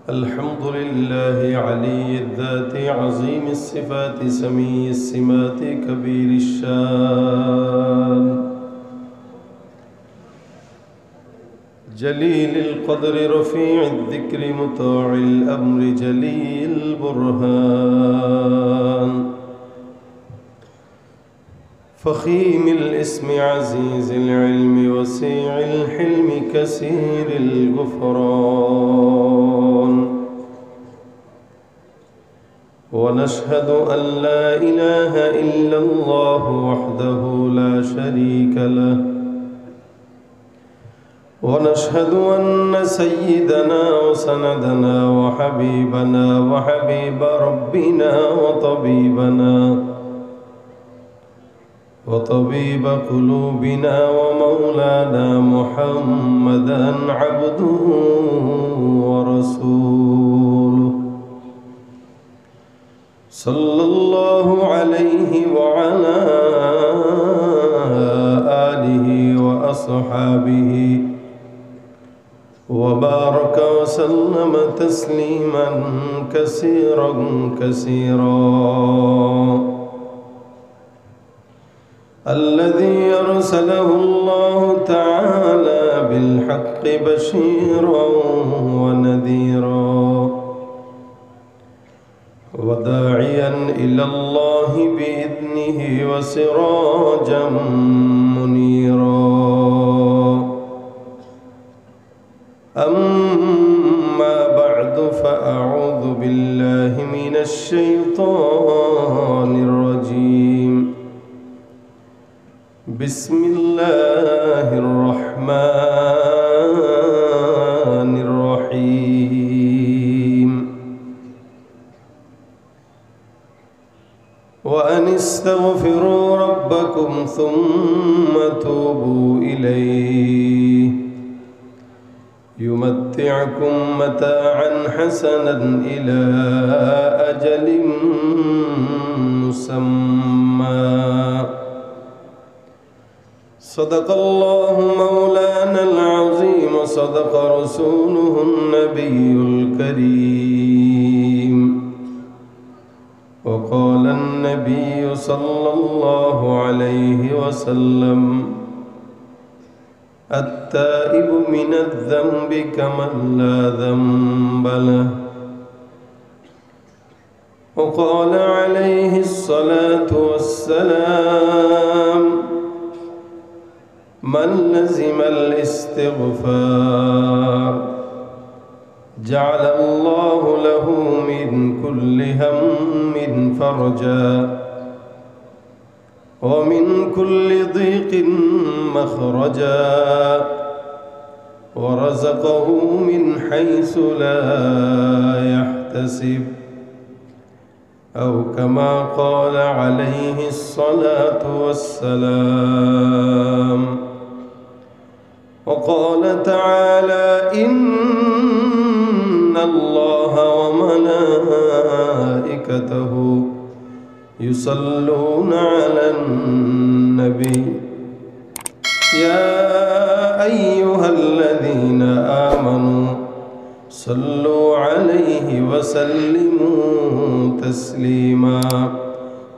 الحمد لله علي الذات عظيم الصفات سمي السمات كبير الشان جليل القدر رفيع الذكر مطاع الأمر جليل البرهان فخيم الاسم عزيز العلم وسيع الحلم كثير الغفران ونشهد أن لا إله إلا الله وحده لا شريك له ونشهد أن سيدنا وسندنا وحبيبنا وحبيب ربنا وطبيب قلوبنا ومولانا محمدا عبده ورسوله صلى الله عليه وعلى آله وأصحابه وبارك وسلم تسليما كثيرا الذي أرسله الله تعالى بالحق بشيرا ونذيرا وداعيا إلى الله بإذنه وسراجا منيرا أما بعد فأعوذ بالله من الشيطان الرجيم بسم الله الرحمن الرحيم وأن استغفروا ربكم ثم توبوا إليه يمتعكم متاعا حسنا إلى أجل مسمى صدق الله مولانا العظيم وصدق رسوله النبي الكريم وقال النبي صلى الله عليه وسلم التائب من الذنب كمن لا ذنب له وقال عليه الصلاة والسلام من لزم الاستغفار جعل الله له من كل هم فرجا ومن كل ضيق مخرجا ورزقه من حيث لا يحتسب أو كما قال عليه الصلاة والسلام وقال تعالى إن الله وملائكته يصلون على النبي يا أيها الذين آمنوا صلوا عليه وسلموا تسليما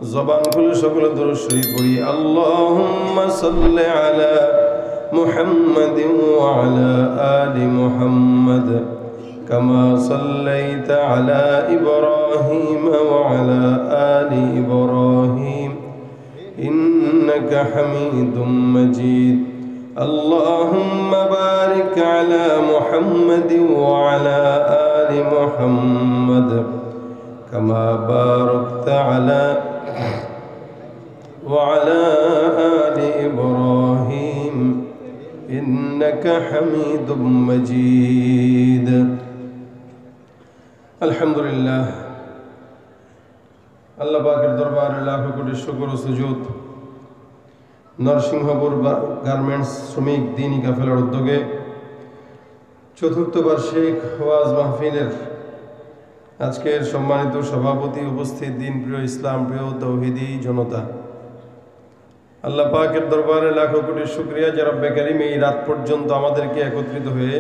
زبان كل شكل درشري قولي اللهم صل على محمد وعلى آل محمد كما صليت على إبراهيم وعلى آل إبراهيم إنك حميد مجيد اللهم بارك على محمد وعلى آل محمد كما باركت على وعلى آل إبراهيم إنك حميد مجيد الحمد لله আল্লাহ পাকের দরবারে লাখো কোটি শুকর ও সুজুদ নরসিংহপুর গার্মেন্টস শ্রমিক দিনী কাফেলার উদ্যোগে চতুর্থ বার্ষিক ওয়াজ মাহফিলের আজকের সম্মানিত সভাপতি উপস্থিত দিনপ্রিয় ইসলাম প্রিয় তৌহিদি জনতা আল্লাহ পাকের দরবারে লাখো কোটি শুকরিয়া যে রব্বে কারীম এই রাত পর্যন্ত আমাদেরকে একত্রিত হয়ে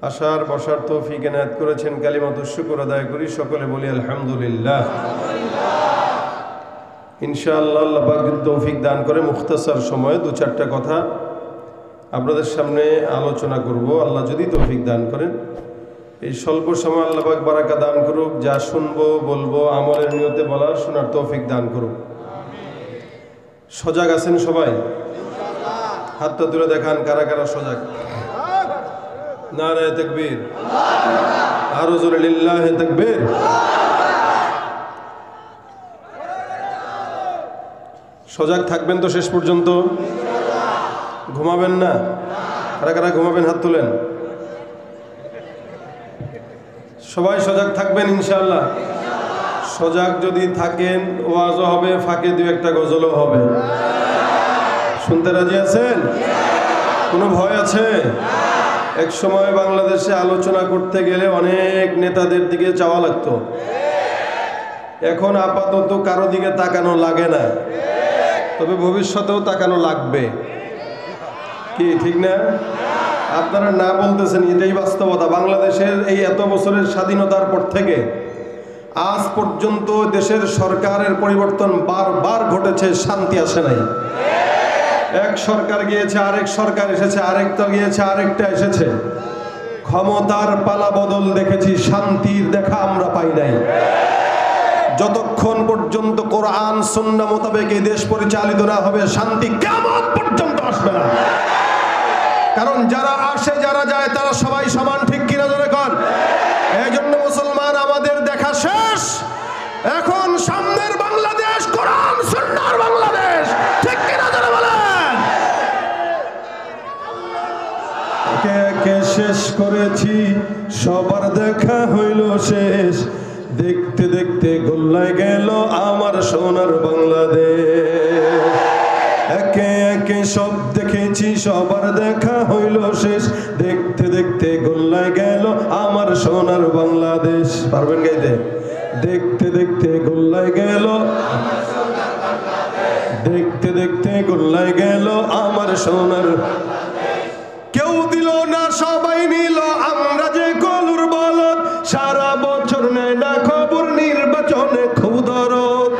আসার বসার তৌফিক এনায়েত করেছেন। কালিমাতুশ শুকর আদায় করি, সকলে বলি আলহামদুলিল্লাহ। ইনশাআল্লাহ আল্লাহ পাক যদি তৌফিক দান করে মুখতাসার সময়ে দু চারটা কথা আপনাদের সামনে আলোচনা করব, আল্লাহ যদি তৌফিক দান করেন। এই স্বল্প সময় আল্লাহ পাক বারাকা দান করুক, যা শুনবো বলবো আমলের নিয়তে বলার শোনার তৌফিক দান করুক। সজাগ আছেন সবাই? হাতটা তুলে দেখান কারা কারা সজাগ। নারায়ে তাকবীর, আরো জোরে লিল্লাহি তাকবীর। সজাগ থাকবেন তো শেষ পর্যন্ত? ঘুমাবেন না? কারা কারা ঘুমাবেন হাত তুলেন। সবাই সজাগ থাকবেন ইনশাআল্লাহ। সজাগ যদি থাকেন ওয়াজও হবে, ফাঁকে দু একটা গজলও হবে। শুনতে রাজি আছেন? কোনো ভয় আছে? এক সময় বাংলাদেশে আলোচনা করতে গেলে অনেক নেতাদের দিকে চাওয়া লাগতো, এখন আপাতত কারো দিকে তাকানো লাগে না, তবে ভবিষ্যতেও তাকানো লাগবে। কি ঠিক না? আপনারা না বলতেছেন, এটাই বাস্তবতা। বাংলাদেশের এই এত বছরের স্বাধীনতার পর থেকে আজ পর্যন্ত দেশের সরকারের পরিবর্তন বারবার ঘটেছে, শান্তি আসে নাই। এক সরকার গিয়েছে, আরেক সরকার এসেছে, আরেকটা গিয়েছে, আরেকটা এসেছে। ক্ষমতার পালা বদল দেখেছি, শান্তির দেখা আমরা পাই নাই। যতক্ষণ পর্যন্ত কোরআন সুন্নাহ মোতাবেক এই দেশ পরিচালিত না হবে, শান্তি কিয়ামত পর্যন্ত আসবে না। কারণ যারা আসে যারা যায় তারা সবাই সমান, ঠিক কিনা জোরে কর। এই জন্য মুসলমান আমাদের দেখা শেষ, এখন সামনের বাংলাদেশ কোরআন সুন্নাহর বাংলাদেশ, ঠিক কিনা জোরে বলেন। একে একে শেষ করেছি, সবার দেখা হইল শেষ। দেখতে দেখতে গোল্লায় গেল আমার সোনার বাংলাদেশ। একে একে সব দেখেছি, সবার দেখা হইল শেষ। দেখতে দেখতে গোল্লায় গেল আমার সোনার বাংলাদেশ। পারবেন গাইতে? দেখতে দেখতে গোল্লায় গেল, দেখতে দেখতে গোল্লায় গেল আমার সোনার। কেউ দিল না সবাই নিল, আমরা যে কলুর বলদ। সারা বছর নেয় না খবর, নির্বাচনে খুব দরদ।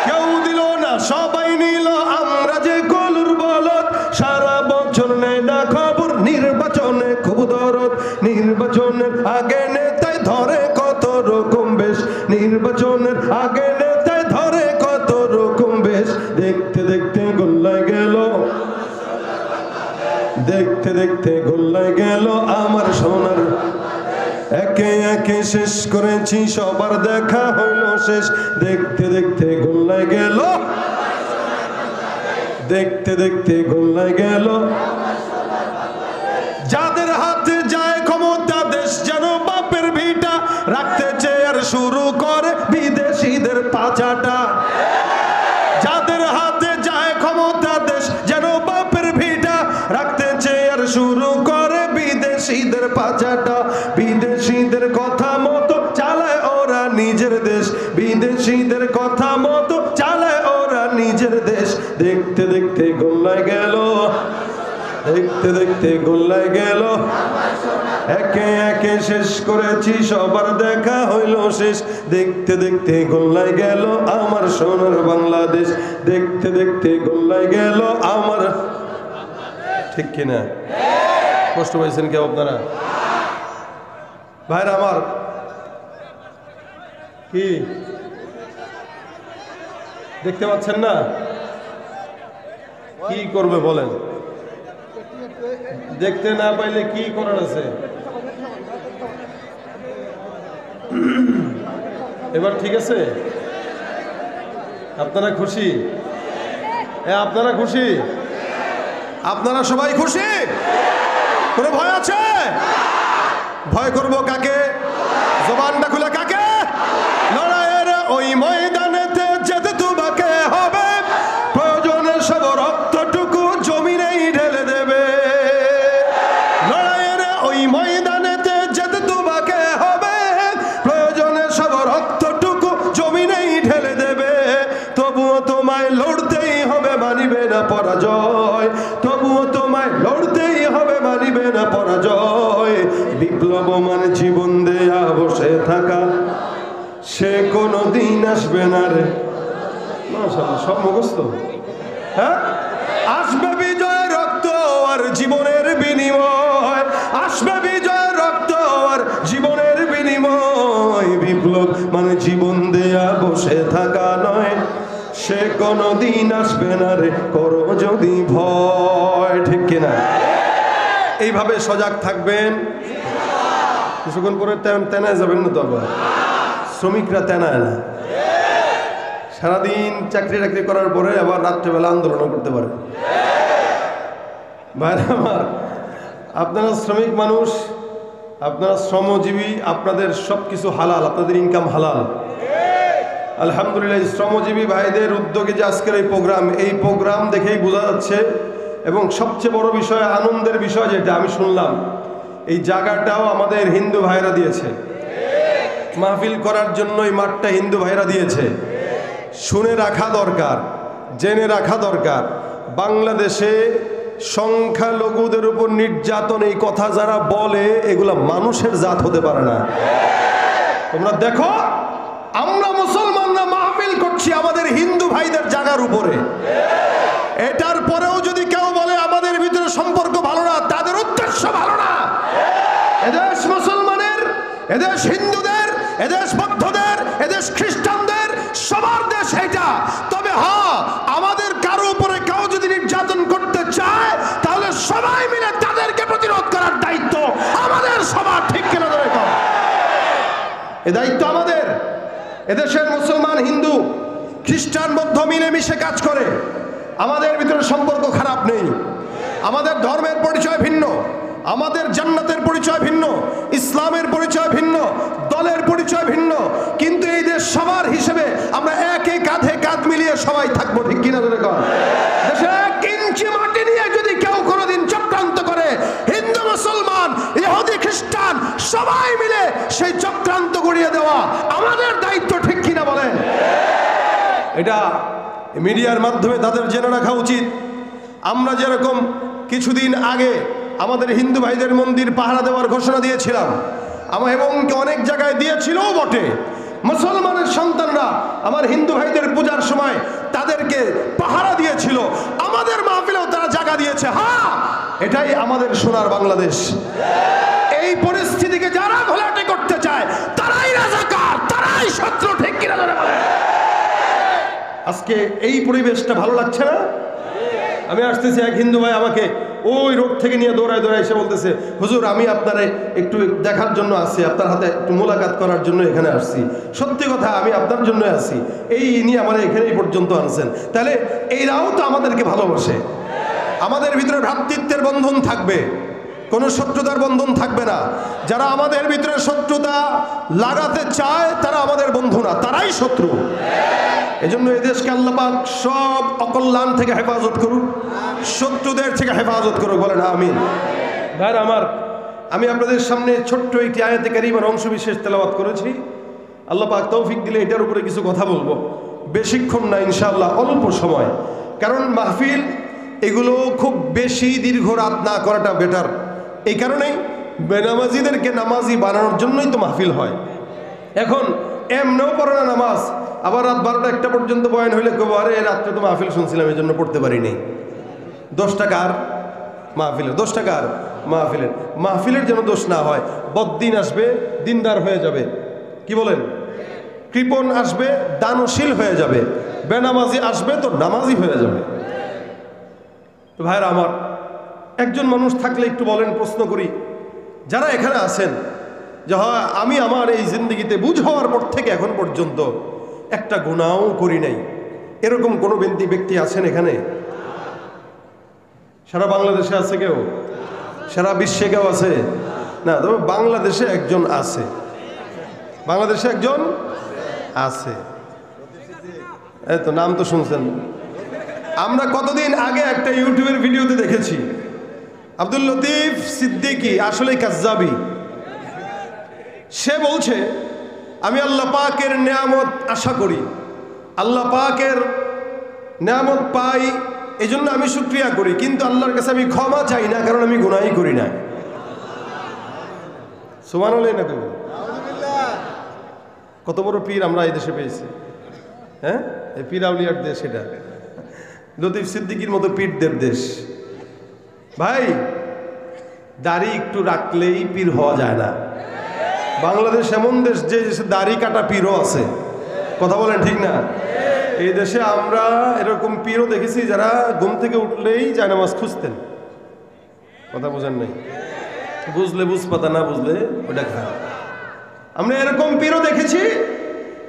কেউ দিল না সবাই নিল, আমরা যে কলুর বলদ। সারা বছর নেয় না খবর, নির্বাচনে খুব দরদ। নির্বাচনের আগে নেতায় ধরে কত রকম বেশ, নির্বাচনের আগে নেতায় ধরে কত রকম বেশ। দেখতে দেখতে গোল্লায় গেল, দেখতে দেখতে গোল্লায় গেল আমার সোনার। একে একে শেষ করেছি, সবার দেখা হইল শেষ। দেখতে দেখতে গোল্লায় গেল, দেখতে দেখতে গোল্লায় গেল। যাদের হাতে যায় ক্ষমতা, দেশ যেন বাপের ভিটা। রাখতে চেয়ার শুরু করে বিদেশিদের পাচাটা। যাদের হাতে যায় ক্ষমতা, দেশ যেন বাপের ভিটা। রাখতে চেয়ার শুরু করে বিদেশিদের পাচাটা। বিদেশিদের কথা মতো চালায় ওরা নিজের দেশ, বিদেশিদের কথা মতো চালায় ওরা নিজের দেশ। দেখতে দেখতে গোল্লায় গেল, দেখতে দেখতে গোল্লায় গেল। একে একে শেষ করেছি, সবার দেখা হইল শেষ। দেখতে দেখতে গোল্লায় গেল আমার সোনার বাংলাদেশ। দেখতে দেখতে গোল্লায় গেল আমার। ঠিক কিনা? কষ্ট পাইছেন কেউ আপনারা? ভাইরা আমার, কি দেখতে পাচ্ছেন না? কি করবে বলেন? দেখতে না পাইলে কি করার আছে? এবার ঠিক আছে? আপনারা খুশি? আপনারা খুশি? আপনারা সবাই খুশি? কোনো ভয় আছে? ভয় করবো কাকে? জবানটা খুলে কাকে? লড়াইয়ের ওই ময়দানেতে যেতে তোমাকে হবে, প্রয়োজনে সব রক্তটুকু জমিনেই ঢেলে দেবে। লড়াইয়ের ওই ময়দানেতে যেতে তোমাকে হবে, প্রয়োজনে সব রক্তটুকু জমিনেই ঢেলে দেবে। তবুও তোমায় লড়তেই হবে। তোমায় লড়তেই হবে, মানিবে না পরাজয়। বিপ্লব মানে জীবন দেয়া বসে থাকা, সে কোনো দিন আসবে না রে। মাশাআল্লাহ, সব মুখস্থ। হ্যাঁ, আসবে বিজয় রক্ত আর জীবনের বিনিময়, আসবে বিজয় রক্ত আর জীবনের বিনিময়। বিপ্লব মানে জীবন দেয়া বসে থাকা নয়, সে কোনো দিন আসবে না রে, করো যদি ভয়। ঠিক কিনা? এইভাবে সজাগ থাকবেন। কিছুক্ষণ পরে তেনায় যাবেন না তো আবার। শ্রমিকরা তেনায় না, সারাদিন চাকরি টাকরি করার পরে আবার রাত্রেবেলা আন্দোলন করতে পারে। ভাইরা আমার, আপনারা শ্রমিক মানুষ, আপনারা শ্রমজীবী, আপনাদের সব কিছু হালাল, আপনাদের ইনকাম হালাল। আলহামদুলিল্লাহ, শ্রমজীবী ভাইদের উদ্যোগে যে আজকের এই প্রোগ্রাম দেখেই বোঝা যাচ্ছে। এবং সবচেয়ে বড় বিষয়, আনন্দের বিষয় যেটা আমি শুনলাম, এই জায়গাটাও আমাদের হিন্দু ভাইরা দিয়েছে। মাহফিল করার জন্য এই মাঠটা হিন্দু ভাইরা দিয়েছে। শুনে রাখা দরকার, জেনে রাখা দরকার, বাংলাদেশে সংখ্যালঘুদের উপর নির্যাতন, এই কথা যারা বলে এগুলা মানুষের জাত হতে পারে না। তোমরা দেখো, আমরা মুসলমানরা মাহফিল করছি আমাদের হিন্দু ভাইদের জায়গার উপরে। এটার পরেও যদি কেউ বলে আমাদের ভিতরে সম্পর্ক ভালো না, তাদের উদ্দেশ্য ভালো না। এদেশ মুসলমানের, এদেশ হিন্দুদের, এদেশ বৌদ্ধদের, এদেশ খ্রিস্টানদের, সবার দেশ এটা। তবে হ্যাঁ, আমাদের কারো উপরে কেউ যদি নির্যাতন করতে চায়, তাহলে সবাই মিলে তাদেরকে প্রতিরোধ করার দায়িত্ব আমাদের সবার। ঠিক কিনা? এ দায়িত্ব আমাদের। এদেশের মুসলমান, হিন্দু, খ্রিস্টান, বৌদ্ধ মিলেমিশে কাজ করে। আমাদের ভিতরে সম্পর্ক খারাপ নেই। আমাদের ধর্মের পরিচয় ভিন্ন, আমাদের জান্নাতের পরিচয় ভিন্ন, ইসলামের পরিচয় ভিন্ন, দলের পরিচয় ভিন্ন, কিন্তু এই দেশ সবার হিসেবে আমরা একে কাঁধে কাঁধ মিলিয়ে সবাই থাকবো। ঠিক কিনা? দেশে 1 ইঞ্চি মাটি নিয়ে যদি কেউ কোনোদিন চক্রান্ত করে, হিন্দু, মুসলমান, ইহুদি, খ্রিস্টান সবাই মিলে সেই চক্রান্ত গড়িয়ে দেওয়া আমাদের দায়িত্ব। ঠিক কিনা বলেন? এটা মিডিয়ার মাধ্যমে তাদের জেনে রাখা উচিত। আমরা যেরকম কিছুদিন আগে আমাদের হিন্দু ভাইদের মন্দির পাহারা দেওয়ার ঘোষণা দিয়েছিলাম, এবং অনেক জায়গায় দিয়েছিলও বটে। মুসলমানের সন্তানরা আমার হিন্দু ভাইদের পূজার সময় তাদেরকে পাহারা দিয়েছিল, আমাদের মাহফিলেও তারা জায়গা দিয়েছে। হ্যাঁ, এটাই আমাদের সোনার বাংলাদেশ। এই পরিস্থিতিকে যারা ঘোলাটে করতে চায় তারাই রাজাকার, তারাই শত্রু। ঠিক কিনা? আজকে এই পরিবেশটা ভালো লাগছে না? আমি আসতেছি, এক হিন্দু ভাই আমাকে ওই রোড থেকে নিয়ে দৌড়ায় এসে বলতেছে, হুজুর আমি আপনারে একটু দেখার জন্য আসছি, আপনার হাতে একটু মোলাকাত করার জন্য এখানে আসছি। সত্যি কথা, আমি আপনার জন্য আসছি। এই নিয়ে আমার এখানে এই পর্যন্ত আনছেন, তাহলে এইরাও তো আমাদেরকে ভালোবাসে। আমাদের ভিতরে ভ্রাতৃত্বের বন্ধন থাকবে, কোনো শত্রুতার বন্ধন থাকবে না। যারা আমাদের ভিতরে শত্রুতা লাগাতে চায় তারা আমাদের বন্ধু না, তারাই শত্রু। এজন্য এই দেশকে আল্লাহ পাক সব অকল্যাণ থেকে হেফাজত করুক, শত্রুদের থেকে হেফাজত করুক। বলেন আমিন। ভাইরা আমার, আমি আপনাদের সামনে ছোট্ট একটি আয়াতে কারিমার অংশ বিশেষ তেলাওয়াত করেছি। আল্লাহ পাক তৌফিক দিলে এটার উপরে কিছু কথা বলবো, বেশিক্ষণ না ইনশাআল্লাহ, অল্প সময়। কারণ মাহফিল এগুলো খুব বেশি দীর্ঘ রাত না করাটা বেটার। এই কারণেই বেনামাজিদেরকে নামাজি বানানোর জন্যই তো মাহফিল হয়। এখন এমনও পড়ে না নামাজ, আবার রাত 12টা-1টা পর্যন্ত বয়ান হইলে কেবো আরে রাত্রে তো মাহফিল শুনছিলাম এই জন্য পড়তে পারিনি। 10 টাকার মাহফিলের, 10 টাকার মাহফিলের, মাহফিলের যেন দোষ না হয়। বদ্দিন আসবে, দিনদার হয়ে যাবে। কি বলেন? কৃপণ আসবে, দানশীল হয়ে যাবে। বেনামাজি আসবে তো নামাজি হয়ে যাবে। তো ভাইরা আমার, একজন মানুষ থাকলে একটু বলেন, প্রশ্ন করি, যারা এখানে আছেন যে হয় আমি আমার এই জিন্দগিতে বুঝ হওয়ার পর থেকে এখন পর্যন্ত একটা গুনাহও করি নাই, এরকম কোনো ব্যক্তি আছেন এখানে? সারা বাংলাদেশে আছে কেউ? সারা বিশ্বে কেউ আছে? না, তবে বাংলাদেশে একজন আছে। বাংলাদেশে একজন আছে, এই তো নাম তো শুনছেন। আমরা কতদিন আগে একটা ইউটিউবের ভিডিওতে দেখেছি, আব্দুল লতিফ সিদ্দিকী, আসলে কাজ্জাবি। সে বলছে আমি আল্লাহ পাকের নেয়ামত আশা করি, আল্লাহ পাকের নেয়ামত পাই, এই জন্য আমি শুকরিয়া করি, কিন্তু আল্লাহর কাছে আমি ক্ষমা চাই না, কারণ আমি গুনাহই করি না। সুবহানাল্লাহ না কইবেন? কত বড় পীর আমরা এই দেশে পেয়েছি, হ্যাঁ? এই পীর আউলিয়ার দেশ, এটা লতিফ সিদ্দিকীর মতো পীরদের দেশ। ভাই, দাড়ি একটু রাখলেই পীর হওয়া যায় না। বাংলাদেশ এমন দেশ যে দাড়ি কাটা পীরও আছে, কথা বলেন ঠিক না? এই দেশে আমরা এরকম পীরও দেখেছি যারা ঘুম থেকে উঠলেই জায়নামাজ খুঁজতেন। কথা বোঝেন নাই? বুঝলে বুঝ পাতা, না বুঝলে ওটা খারাপ। আমরা এরকম পীরও দেখেছি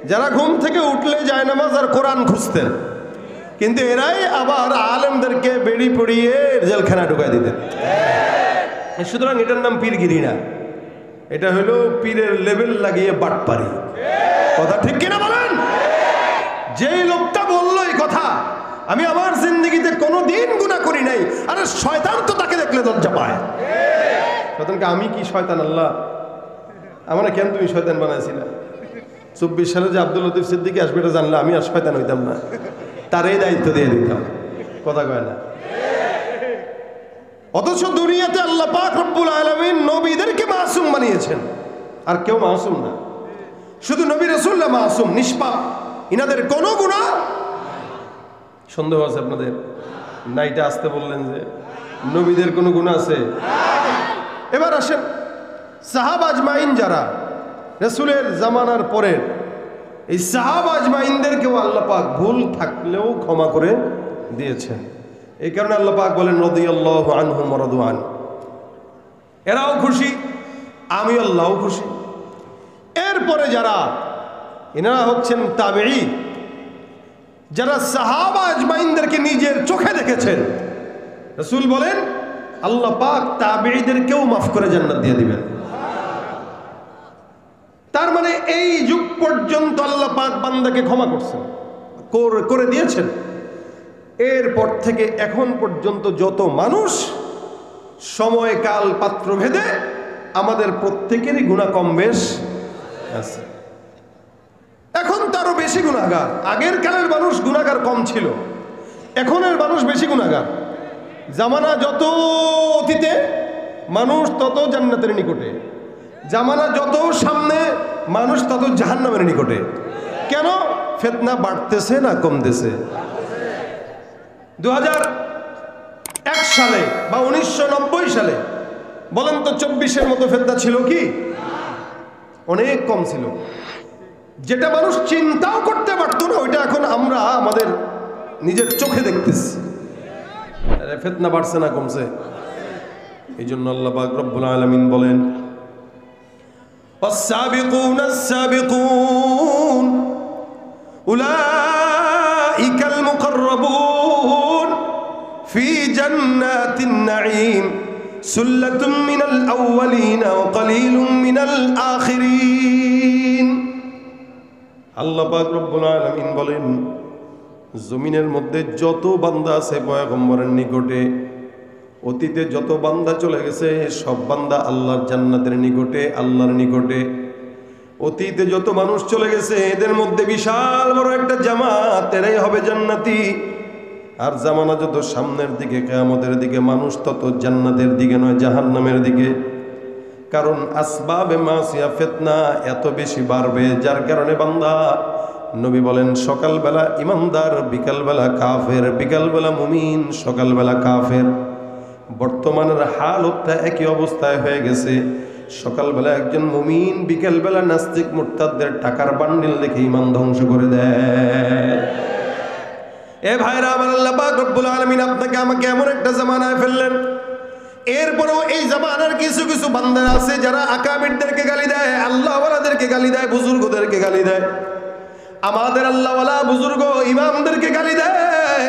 যারা ঘুম থেকে উঠলে জায়নামাজ আর কোরআন খুঁজতেন, কিন্তু এরাই আবার আলেমদেরকে বেড়ি পড়িয়ে জেলখানা ঢুকাই দিতেন। সুতরাং এটার নাম পীরগিরি না, এটা হলো পীরের লেভেল লাগিয়ে বাটপারি। কথা ঠিক কিনা বলেন? যেই লোকটা বললো এই কথা, আমি আমার জিন্দগিতে কোনোদিন গুনাহ করি নাই, আরে শয়তান তো তাকে দেখলে লজ্জা পায়। শয়তানকে আমি কি শয়তান? আল্লাহ আমার কেন তুমি শয়তান বানাইছিলা? 24 সালে যে আব্দুল লতিফ সিদ্দিকী আসবে এটা জানলে আমি আর শয়তান হইতাম না, তার এই দায়িত্ব দিয়ে দিতাম। কথা কয় না? অথচ দুনিয়াতে আল্লাহ পাক রব্বুল আলামিন নবীদেরকে মাসুম বানিয়েছেন, আর কেউ মাসুম না। শুধু নবী রাসূলুল্লাহ মাসুম, নিষ্পাপ, ইনাদের কোনো গুনাহ। সন্দেহ আছে আপনাদের? না, এটা আসতে বললেন যে নবীদের কোনো গুনাহ আছে? এবার আসেন, সাহাবা আজমাইন যারা রাসূলের জামানার পরের, এই সাহাবা আজমাইনদেরকেও আল্লাহ পাক ভুল থাকলেও ক্ষমা করে দিয়েছেন। এই কারণে আল্লাহ পাক বলেন রাদিয়াল্লাহু আনহুম ওয়া রাদু আন, এরাও খুশি, আমি আল্লাহও খুশি। এরপরে যারা, এনারা হচ্ছেন তাবেঈ, যারা সাহাবা আজমাইনদেরকে নিজের চোখে দেখেছেন। রাসূল বলেন আল্লাহ পাক তাবেঈদেরকেও মাফ করে জান্নাত দিয়ে দিবেন। তার মানে এই যুগ পর্যন্ত আল্লাহ পাক বান্দাকে ক্ষমা করছেন, করে দিয়েছেন। এরপর থেকে এখন পর্যন্ত যত মানুষ, সময় কাল পাত্র ভেদে আমাদের প্রত্যেকেরই গুনাহ কম বেশ আছে। এখন তারও বেশি গুনাহগার। আগের কালের মানুষ গুনাহগার কম ছিল, এখনের মানুষ বেশি গুনাহগার। জামানা যত অতীতে, মানুষ তত জান্নাতের নিকটে। জামানা যত সামনে, মানুষ তত জাহান্নামের নিকটে। কেন? ফিতনা বাড়তেছে না কমতেছে? 2001 সালে বা 1990 সালে বলেন তো 24-এর মতো ফিতনা ছিল কি? অনেক কম ছিল। যেটা মানুষ চিন্তাও করতে পারতো না, ওইটা এখন আমরা আমাদের নিজের চোখে দেখতেছি। ফিতনা বাড়ছে না কমছে? এই জন্য আল্লাহ পাক রব্বুল আলামিন বলেন والسابقون السابقون أولئك المقربون في جنات النعيم سلة من الأولين وقليل من الآخرين। আল্লাহ পাক রব্বুল আলামিন বলেন, জমিনের মধ্যে যত বান্দা আছে পয়গম্বরের নিকটে, অতীতে যত বান্দা চলে গেছে সব বান্দা আল্লাহর জান্নাতের নিকটে, আল্লাহর নিকটে। অতীতে যত মানুষ চলে গেছে এদের মধ্যে বিশাল বড় একটা জামাত, এরাই হবে জান্নাতি। আর জামানা যত সামনের দিকে, কিয়ামতের দিকে, মানুষ তত জান্নাতের দিকে নয়, জাহান্নামের দিকে। কারণ আসবাবে মাসিয়া, ফিতনা এত বেশি বাড়বে, যার কারণে বান্দা, নবী বলেন সকালবেলা ইমানদার, বিকালবেলা কাফের, বিকালবেলা মুমিন, সকালবেলা কাফের। বর্তমানের হালতটা একই অবস্থায় হয়ে গেছে। সকালবেলা একজন মুমিন, বিকালবেলা নাস্তিক মুরতাদদের টাকার বান্ডিল দেখে ইমান ধ্বংস করে দেয়। এ ভাইরা আমার, আল্লাহ পাক রব্বুল আলামিন আপনাকে আমাকে এমন একটা জামানায় ফেললেন। এরপরেও এই জামানার কিছু কিছু বান্দারা আছে যারা আকাবিরদেরকে গালি দেয়, আল্লাহওয়ালাদেরকে গালি দেয়, বুজুর্গদেরকে গালি দেয়। আমাদের আল্লাহওয়ালা বুজুর্গ ইমামদেরকে গালি দেয়,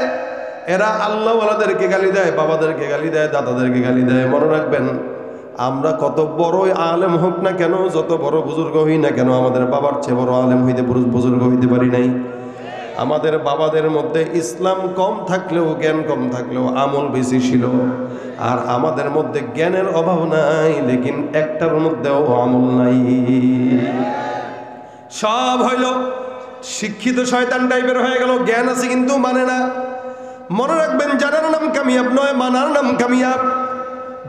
এরা আল্লাহওয়ালাদেরকে গালি দেয়, বাবাদেরকে গালি দেয়, দাদাদেরকে গালি দেয়। মনে রাখবেন, আমরা কত বড় আলেম হোক না কেন, যত বড় বুজুর্গ হই না কেন, আমাদের বাবার চেয়ে বড় আলেম হইতে, বুজুর্গ হইতে পারি নাই। আমাদের বাবাদের মধ্যে ইসলাম কম থাকলেও, জ্ঞান কম থাকলেও আমল বেশি ছিল। আর আমাদের মধ্যে জ্ঞানের অভাব নাই, লেকিন একটার মধ্যেও আমল নাই। সব হইল শিক্ষিত শয়তান টাইপের হয়ে গেল, জ্ঞান আছে কিন্তু মানে না। মনে রাখবেন, জানার নাম কামিয়াব নয়, মানার নাম কামিয়াব।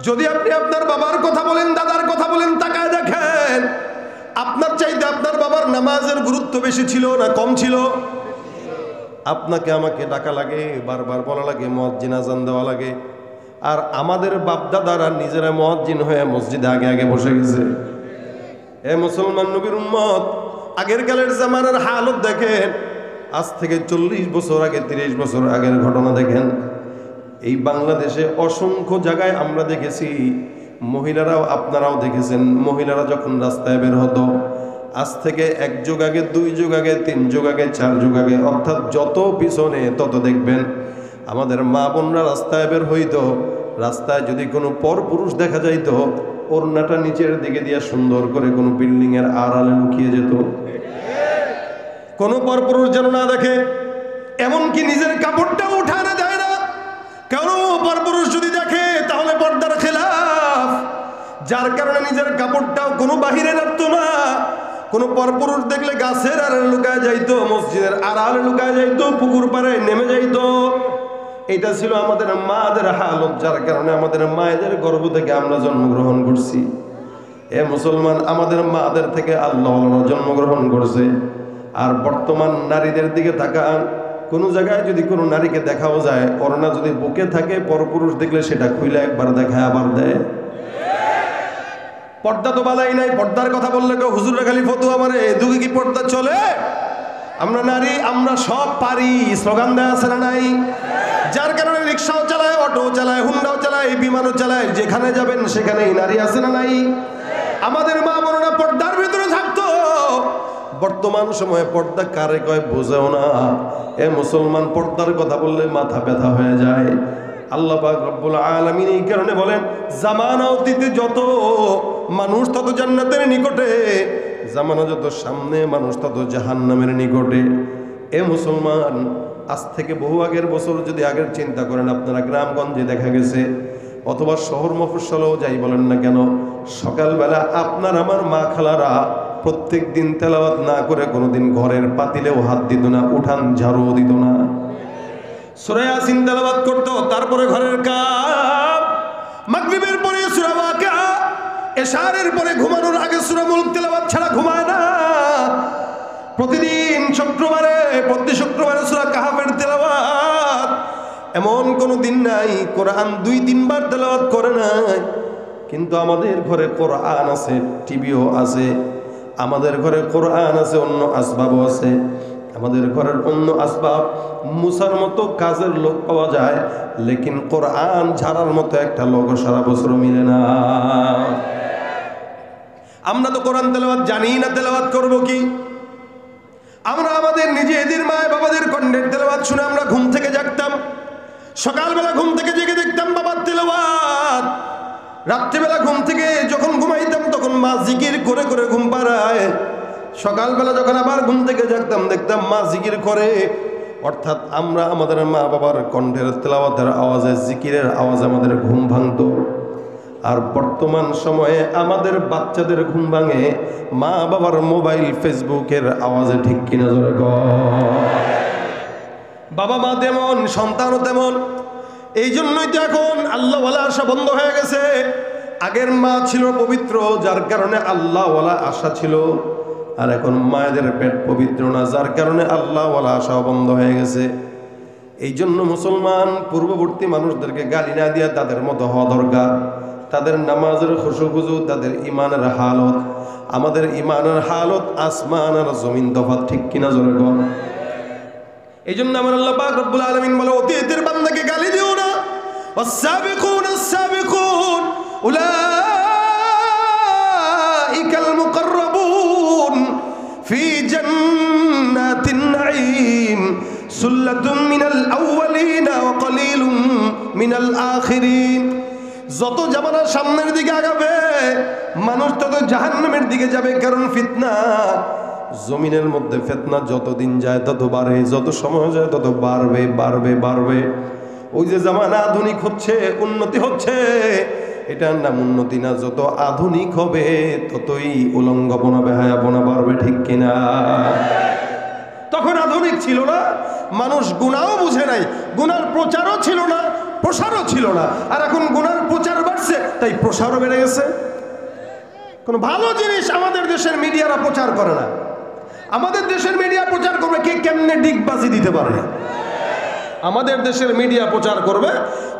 যদি আপনি আপনার বাবার কথা বলেন, দাদার কথা বলেন, তাকায় দেখেন আপনার চাইতে আপনার বাবার নামাজের গুরুত্ব বেশি ছিল না কম ছিল? আপনাকে আমাকে ডাকা লাগে, বারবার বলা লাগে, মুয়াজ্জিন আজান দেওয়া লাগে। আর আমাদের বাপদাদারা নিজেরা মুয়াজ্জিন হয়ে মসজিদে আগে আগে বসে গেছে। এ মুসলমান নবীর উম্মত, আগের কালের জামানার হালত দেখেন। আজ থেকে 40 বছর আগে, 30 বছর আগের ঘটনা দেখেন। এই বাংলাদেশে অসংখ্য জায়গায় আমরা দেখেছি, মহিলারাও আপনারাও দেখেছেন, মহিলারা যখন রাস্তায় বের হতো, আজ থেকে 1 যুগ আগে, 2 যুগ আগে, 3 যুগ আগে, 4 যুগ আগে, অর্থাৎ যত পিছনে তত দেখবেন আমাদের মা বোনরা রাস্তায় বের হইতো। রাস্তায় যদি কোনো পরপুরুষ দেখা যাইতো, ওড়নাটা নিচের দিকে দিয়ে সুন্দর করে কোনো বিল্ডিংয়ের আড়ালে লুকিয়ে যেত, কোনো পরপুরুষ যেন না দেখে। এমনকি নিজের কাপড়টাও উঠানো যায় না, কারণ পরপুরুষ যদি দেখে তাহলে পর্দার খেলাফ। যার কারণে নিজের কাপড়টাও কোনো বাহিরে রাখতো না। কোনো পরপুরুষ দেখলে গাছের আড়ালে লুকায় যাইতো, মসজিদের আড়ালে লুকায় যাইতো, পুকুর পাড়ে নেমে যাইতো। এটা ছিল আমাদের মাদের হালত, যার কারণে আমাদের মায়েদের গর্ভ থেকে আমরা জন্মগ্রহণ করছি। এ মুসলমান, আমাদের মাদের থেকে আল্লাহ জন্মগ্রহণ করছে। আর বর্তমান নারীদের দিকে তাকান, কোনো জায়গায় যদি কোনো নারীকে দেখাও যায়, ওড়না যদি বুকে থাকে, পরপুরুষ দেখলে সেটা খুইলে একবার দেখায় আবার দেয়। পর্দা তো বালাই নাই। পর্দার কথা বললে কেউ হুজুররা খালি ফতোয়া মারে, এদিকে কি পর্দা চলে? আমরা নারী, আমরা সব পারি, স্লোগান দেয়া আছে না নাই? যার কারণে রিক্সাও চালায়, অটো চালায়, হুন্ডাও চালায়, বিমানও চালায়, যেখানে যাবেন সেখানেই নারী আছে না নাই? আমাদের মা বোনেরা পর্দার ভিতরে থাকতো। বর্তমান সময়ে পর্দা কারে কয় বোঝেও না। এ মুসলমান, পর্দার কথা বললে মাথা ব্যথা হয়ে যায়। আল্লাহ পাক রব্বুল আলামিন এই কারণে বলেন, জামানা অতীতে যত মানুষ তত জান্নাতের নিকটে, জামানা যত সামনে মানুষ তত জাহান্নামের নিকটে। এ মুসলমান, আজ থেকে বহু আগের বছর যদি আগের চিন্তা করেন, আপনারা গ্রামগঞ্জে দেখা গেছে, অথবা শহর মফস্বলেও যাই বলেন না কেন, সকালবেলা আপনার আমার মা খালারা প্রত্যেক দিন তেলাওয়াত না করে কোনোদিন ঘরের পাতিলেও হাত দিত না, উঠান ঝাড়ুও দিত না। সূরা ইয়াসিন তেলাওয়াত করতো, তারপরে ঘরের কাজ, মাগরিবের পরে সূরা ওয়াকিয়া, এশারের পরে ঘুমানোর আগে সূরা মুলক তেলাওয়াত ছাড়া ঘুমায় না। প্রতিদিন প্রতি শুক্রবারে সূরা কাহাফের তেলাওয়াত। এমন কোনো দিন নাই কোরআন 2-3 বার তেলাওয়াত করে নাই। কিন্তু আমাদের ঘরে কোরআন আছে, টিভিও আছে, আমাদের ঘরে কোরআন আছে, অন্য আসবাবও আছে। আমাদের ঘরের অন্য আসবাব মুসার মতো কাজের লোক পাওয়া যায়, লেকিন কোরআন ঝাড়ার মতো একটা লোক সারা বছর মিলে না। আমরা তো কোরআন তেলাওয়াত জানি না, তেলাওয়াত করব কি? আমরা আমাদের নিজেদের মা বাবাদের কণ্ঠের তেলাওয়াত শুনে আমরা ঘুম থেকে জাগতাম। সকালবেলা ঘুম থেকে জেগে দেখতাম বাবার তেলাওয়াত। রাত্রিবেলা ঘুম থেকে যখন ঘুমাইতাম তখন মা জিকির করে করে ঘুম পাড়ায়। সকালবেলা যখন আবার ঘুম থেকে জাগতাম দেখতাম মা জিকির করে। অর্থাৎ আমরা আমাদের মা বাবার কণ্ঠের তেলাওয়াতের আওয়াজে, জিকিরের আওয়াজে আমাদের ঘুম ভাঙতো। আর বর্তমান সময়ে আমাদের বাচ্চাদের ঘুম ভাঙে মা বাবার মোবাইল, ফেসবুকের আওয়াজে। ঠিক কিনা জোরে কয়? বাবা মা তেমন, সন্তানও তেমন। এই জন্যই তো এখন আল্লাহওয়ালা আশা বন্ধ হয়ে গেছে। আগের মা ছিল পবিত্র, যার কারণে আল্লাহওয়ালা আশা ছিল। আর এখন মায়েদের পেট পবিত্র না, যার কারণে আল্লাহওয়ালা আশা বন্ধ হয়ে গেছে। এই জন্য মুসলমান, পূর্ববর্তী মানুষদেরকে গালি না দিয়ে তাদের মতো হওয়া দরকার। তাদের নামাজের খুশু, তাদের ইমানের হালত, আমাদের ইমানের হালত আসমান আর জমিন তফাৎ। ঠিক কিনা জোরে কর? এই জন্য আমার আল্লাহ পাক রব্বুল আলামিন বলে, অতীতের বান্দাকে গালি দিও না। ওয়াস-সাবিকুন আস-সাবিকুন উলাইকাল মুকাররাবুন ফি জান্নাতিন নাঈম সুল্লাতুম মিনাল আউওয়ালিনা ওয়া কলিলুম মিনাল আখিরিন। যত জামানা সামনের দিকে আগাবে মানুষ তত জাহান্নামের দিকে যাবে, কারণ ফিতনা। জমিনের মধ্যে ফিতনা যতদিন যায় তত বাড়ে, যত সময় যায় তত বাড়বে বাড়বে বাড়বে। ওই যে জামানা আধুনিক হচ্ছে, উন্নতি হচ্ছে, এটার নাম উন্নতি না। যত আধুনিক হবে ততই উলঙ্গপনা, বেহায়াপনা বাড়বে। ঠিক কিনা? তখন আধুনিক ছিল না, মানুষ গুনাহও বুঝে নাই, গুনার প্রচারও ছিল না, প্রসারও ছিল না। আর এখন গুনার প্রচার বাড়ছে, তাই প্রসারও বেড়ে গেছে। কোনো ভালো জিনিস আমাদের দেশের মিডিয়ারা প্রচার করে না। আমাদের দেশের মিডিয়া প্রচার করবে কে কেমনে ডিগবাজি দিতে পারে। আমাদের দেশের মিডিয়া প্রচার করবে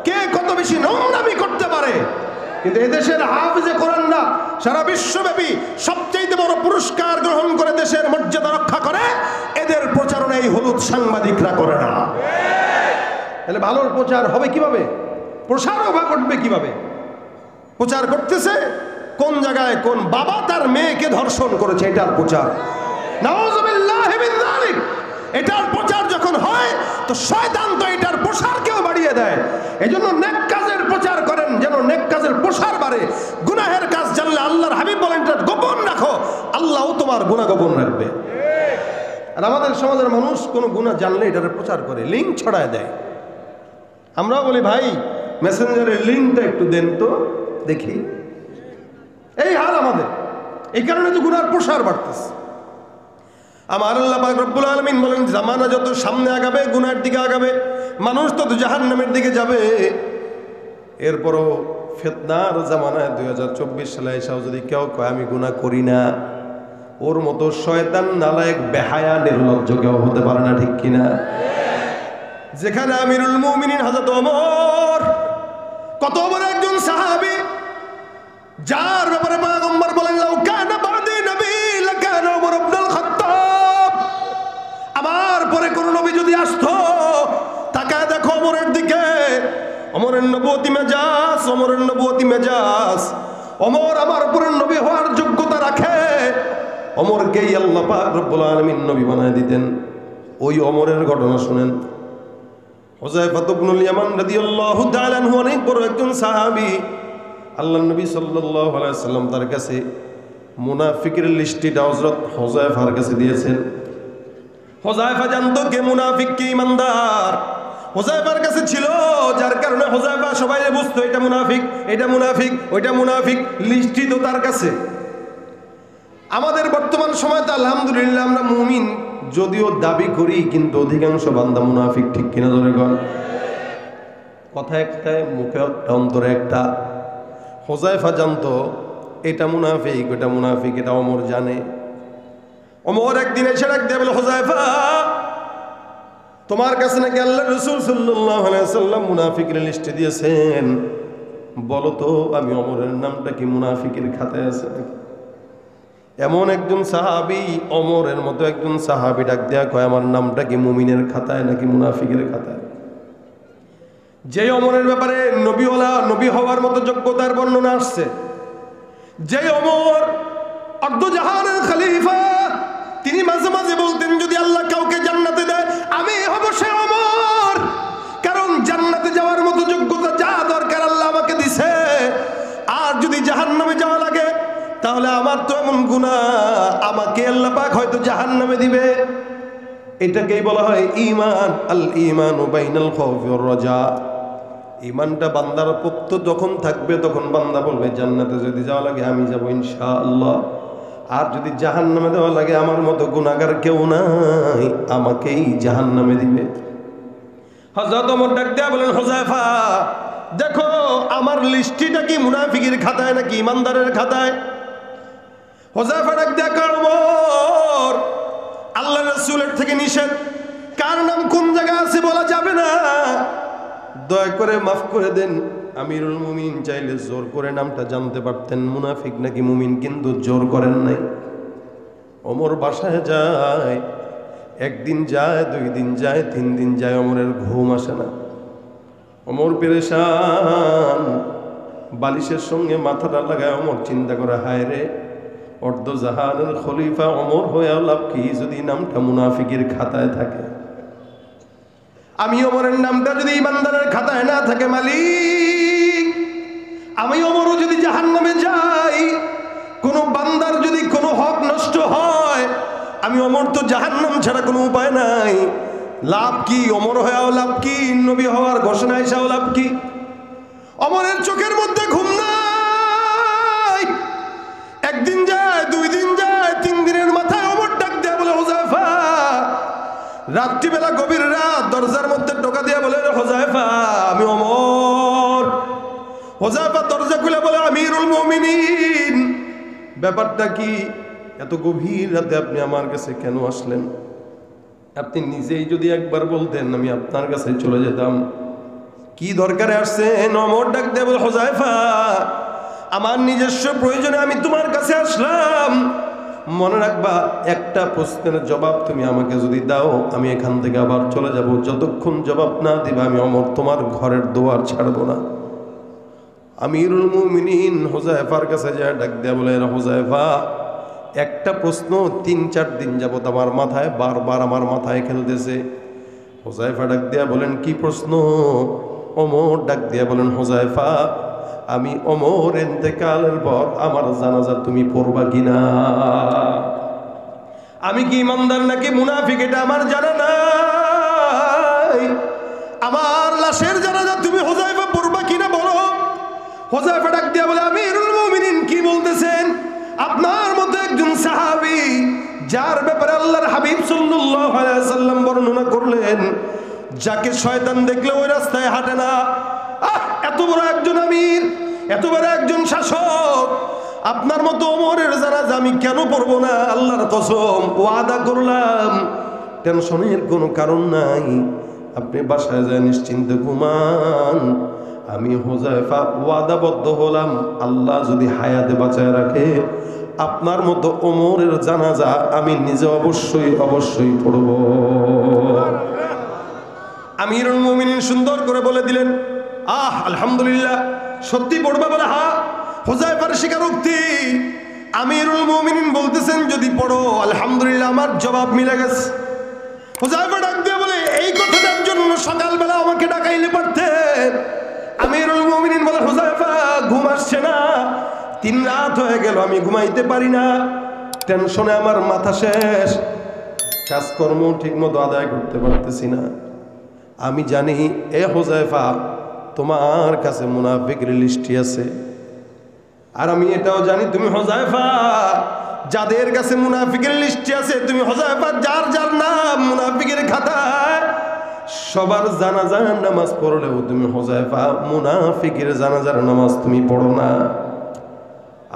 কে কত বেশি নোংরামি করতে পারে। কিন্তু এদেশের হাফেজে কোরআনরা সারা বিশ্বব্যাপী সবচেয়ে বড় পুরস্কার গ্রহণ করে দেশের মর্যাদা রক্ষা করে, এদের প্রচারণা এই হলুদ সাংবাদিকরা করে না। তাহলে ভালোর প্রচার হবে কিভাবে? প্রসারও বা ঘটবে কিভাবে? প্রচার করতেছে কোন জায়গায় কোন বাবা তার মেয়েকে ধর্ষণ করেছে, এটার প্রচার। নাউযুবিল্লাহি মিন যালিক। এটার প্রচার যখন হয় তো শয়তান তো এটার প্রসারকেও বাড়িয়ে দেয়। এজন্য নেক কাজের প্রচার করেন, যেন নেক কাজের প্রসার বাড়ে। গুনাহের কাজ জানলে আল্লাহর হাবিব বলেন এটা গোপন রাখো, আল্লাহও তোমার গুনাহ গোপন রাখবে। আর আমাদের সমাজের মানুষ কোনো গুনাহ জানলে এটার প্রচার করে, লিঙ্ক ছড়ায় দেয়। আমরাও বলি ভাই মেসেঞ্জারের লিঙ্কটা একটু দেন তো দেখি। এই হাল আমাদের, এই কারণে তো গুনার প্রসার বাড়তেছে। আমার আল্লাহ পাক রব্বুল আলামিন বলেন জামানা যত সামনে আগাবে গুনার দিকে আগাবে, মানুষ তত জাহান্নামের দিকে যাবে। এরপরও ফিতনার জামানায় 2024 সালে এসেও যদি কেউ কয় আমি গুনাহ করি না, ওর মতো শয়তান নালায়েক বেহায়া নির্লজ্জ কেউ হতে পারে না, ঠিক কিনা? যেখানে আমিরুল মুমিনিন হযরত ওমর, কত বড় একজন সাহাবী, যার ব্যাপারে পয়গম্বর বলেন লাউ কানা বাদি নবী লাকানা ওমর ইবনুল খাত্তাব। আমার পরে কোন নবী যদি আসতো, তাকায় দেখো ওমরের দিকে, ওমরের নবুয়তি মেজাজ, ওমরের নবুয়তি মেজাজ। ওমর আমার উপরে নবী হওয়ার যোগ্যতা রাখে। ওমরকেই আল্লাহ পাক রব্বুল আলামিন নবী বানায় দিতেন। ওই ওমরের ঘটনা শুনেন। হুযায়ফা ইবনুল ইয়ামান রাদিয়াল্লাহু তাআলা আনহু অনেক বড় একজন সাহাবী। আল্লাহর নবী সাল্লাল্লাহু আলাইহি ওয়াসাল্লাম তার কাছে মুনাফিকের লিস্টটা হযরত হুযায়ফার কাছে দিয়েছেন। হুযায়ফা জানতো কে মুনাফিক কে ঈমানদার, হুযায়ফার কাছে ছিল, যার কারণে হুযায়ফা সবাইকে বুঝতো এটা মুনাফিক, এটা মুনাফিক, ওইটা মুনাফিক, লিস্টই তো তার কাছে। আমাদের বর্তমান সময় তো আলহামদুলিল্লাহ আমরা মুমিন যদিও দাবি করি, কিন্তু অধিকাংশ বান্দা মুনাফিক, ঠিক কিনা ধরে গণ? কথা একটাই, মুখে একটা, অন্তরে একটা। হুযায়ফা জানতো এটা মুনাফিক, ওটা মুনাফিক, এটা ওমর জানে। ওমর একদিন এসে ডাক দিয়ে বলে হুযায়ফা, তোমার কাছে নাকি আল্লাহর রাসূল সাল্লাল্লাহু আলাইহি ওয়াসাল্লাম মুনাফিকের লিস্টে দিয়েছেন, বলো তো আমি ওমরের নামটা কি মুনাফিকের খাতায় আছে? এমন একজন সাহাবী, ওমরের মতো একজন সাহাবী ডাক দেয়া কয় আমার নামটা কি মুমিনের খাতায় নাকি মুনাফিকের খাতায়? যে ওমরের ব্যাপারে নবী হওয়ার মতো যোগ্যতার বর্ণনা আসছে, যে ওমর অর্ধজাহানের খলিফা, তিনি মাঝে মাঝে বলতেন যদি আল্লাহ কাউকে জান্নাতে দেয় আমি হব সে ওমর, কারণ জান্নাতে যাওয়ার মতো যোগ্যতা যা দরকার আল্লাহ আমাকে দিছে। আর যদি জাহান্নামে যাওয়া লাগে তাহলে আমার তো এমন গুনাহ, আমাকে আল্লাহ পাক হয়তো জাহান্নামে দিবে। এটাকেই বলা হয় ঈমান। আল ঈমানু বাইনাল খাউফি ওয়ার রাজা। ঈমানটা বান্দার পোক্ত যখন থাকবে তখন বান্দা বলবে জান্নাতে যদি যাওয়া লাগে আমি যাব ইনশাআল্লাহ, আর যদি জাহান্নামে দেওয়া লাগে আমার মতো গুনাহগার কেউ নাই, আমাকেই জাহান্নামে দিবে। হযরত ওমর ডাক দেয়া বলেন হুযায়ফা দেখো আমার লিস্টিটা কি মুনাফিকের খাতায় নাকি ইমানদারের খাতায়? হুযায়ফা ডাক দেয়া কয় ওমর আল্লাহর রাসূলের থেকে নিষেধ, কার নাম কোন জায়গায় আছে বলা যাবে না, দয়া করে মাফ করে দেন। আমিরুল মুমিনিন চাইলে জোর করে নামটা জানতে পারতেন মুনাফিক নাকি মুমিন, কিন্তু জোর করেন নাই। ওমর বাসায় যায়, একদিন যায়, 2 দিন যায়, 3 দিন যায়, ওমরের ঘুম আসে না। ওমর পেরেশান, বালিশের সঙ্গে মাথাটা লাগায় ওমর চিন্তা করে হায় রে অর্ধজাহানের খলিফা ওমর হয়ে লাভ কি যদি নামটা মুনাফিকের খাতায় থাকে? আমি ওমরের নামটা যদি ইমানদারের খাতায় না থাকে মালিক, আমি ওমরও যদি জাহান্নামে যাই, কোনো বান্দার যদি কোনো হক নষ্ট হয়, আমি ওমর তো জাহান্নাম ছাড়া কোনো উপায় নাই। লাভ কি? ওমর হয়েও লাভ কি? নবী হওয়ার ঘোষণা এসেও লাভ কি? ওমরের চোখের মধ্যে ঘুম নাই। একদিন যায়, 2 দিন যায়, 3 দিনের মাথায় ওমর ডাক দেয়া বলে হুযায়ফা রাত্রিবেলা গভীর রাত, হুযায়ফা দরজা খুলে বলে, আমিরুল মুমিনিন, ব্যাপারটা কি? এত গভীর রাতে আপনি আমার কাছে কেন আসলেন? আপনি নিজেই যদি একবার বলতেন আমি আপনার কাছে চলে যেতাম। কি দরকারে আসছেন? ওমর ডাক দিয়ে বলে, হুযায়ফা, আমার নিজস্ব প্রয়োজনে আমি তোমার কাছে আসলাম। মনে রাখবা, একটা প্রশ্নের জবাব তুমি আমাকে যদি দাও, আমি এখান থেকে আবার চলে যাব। যতক্ষণ জবাব না দিবা আমি ওমর তোমার ঘরের দুয়ার ছাড়বো না। আমিরুল মুমিনিন হুযায়ফার কাছে যায় ডাক দিয়ে বলে, হুযায়ফা, একটা প্রশ্ন ৩-৪ দিন যাবত আমার মাথায় বারবার আমার মাথায় খেলতেছে। হুযায়ফা ডাক দিয়া বলেন, কি প্রশ্ন? ওমর ডাক দিয়া বলেন, হুযায়ফা, আমি ওমর ইন্তেকালের পর আমার জানাজা তুমি পড়বা কিনা? আমি কি ইমানদার নাকি মুনাফিক এটা আমার জানা নাই। আমার লাশের জানাজা তুমি হুযায়ফা পড়বা কিনা বলো। হুযায়ফা ডাক দিয়া বলে, আমিরুল মুমিনিন, কি বলতেছেন? আপনার মতো একজন সাহাবী, যার ব্যাপারে আল্লাহর হাবিব সাল্লাল্লাহু আলাইহি ওয়াসাল্লাম বর্ণনা করলেন, যাকে শয়তান দেখলে ওই রাস্তায় হাঁটে না। এত বড় একজন আমির, এত বড় একজন শাসক, আপনার মতো ওমরের জানাজা আমি কেন পড়বো না? আল্লাহর কসম ওয়াদা করলাম, টেনশনের কোনো কারণ নাই, আপনি বাসায় যায় নিশ্চিন্তে ঘুমান। আমি হুযায়ফা ওয়াদাবদ্ধ হলাম, আল্লাহ যদি হায়াতে বাঁচায় রাখে, আপনার মতো ওমরের জানাজা আমি নিজে অবশ্যই অবশ্যই পড়ব। আমিরুল মুমিনিন সুন্দর করে বলে দিলেন, আলহামদুলিল্লাহ, সত্যি পড়বা? বলে হ্যাঁ। হুযায়ফার স্বীকারোক্তি। আমিরুল মুমিনিন বলতেছেন, যদি পড়ো আলহামদুলিল্লাহ, আমার জবাব মিলে গেছে। হুযায়ফা ডাক দিয়ে বলে, এই কথাটার জন্য সকালবেলা আমাকে ডাকাইলে পারতেন। আমিরুল মুমিনিন বলে, হুযায়ফা, ঘুম আসছে না, 3 রাত হয়ে গেল, আমি ঘুমাইতে পারি না, টেনশনে আমার মাথা শেষ, কাজকর্ম ঠিক মতো আদায় করতে পারতেছি না। আমি জানি এ হুযায়ফা, তোমার কাছে মুনাফিকের লিস্টি আছে, আর আমি এটাও জানি তুমি হুযায়ফা, যাদের কাছে মুনাফিকের লিস্টি আছে, তুমি হুযায়ফা যার যার নাম মুনাফিকের খাতায়, সবার জানাজার নামাজ পড়লেও তুমি হুযায়ফা মুনাফিকের জানাজার নামাজ তুমি পড়ো না।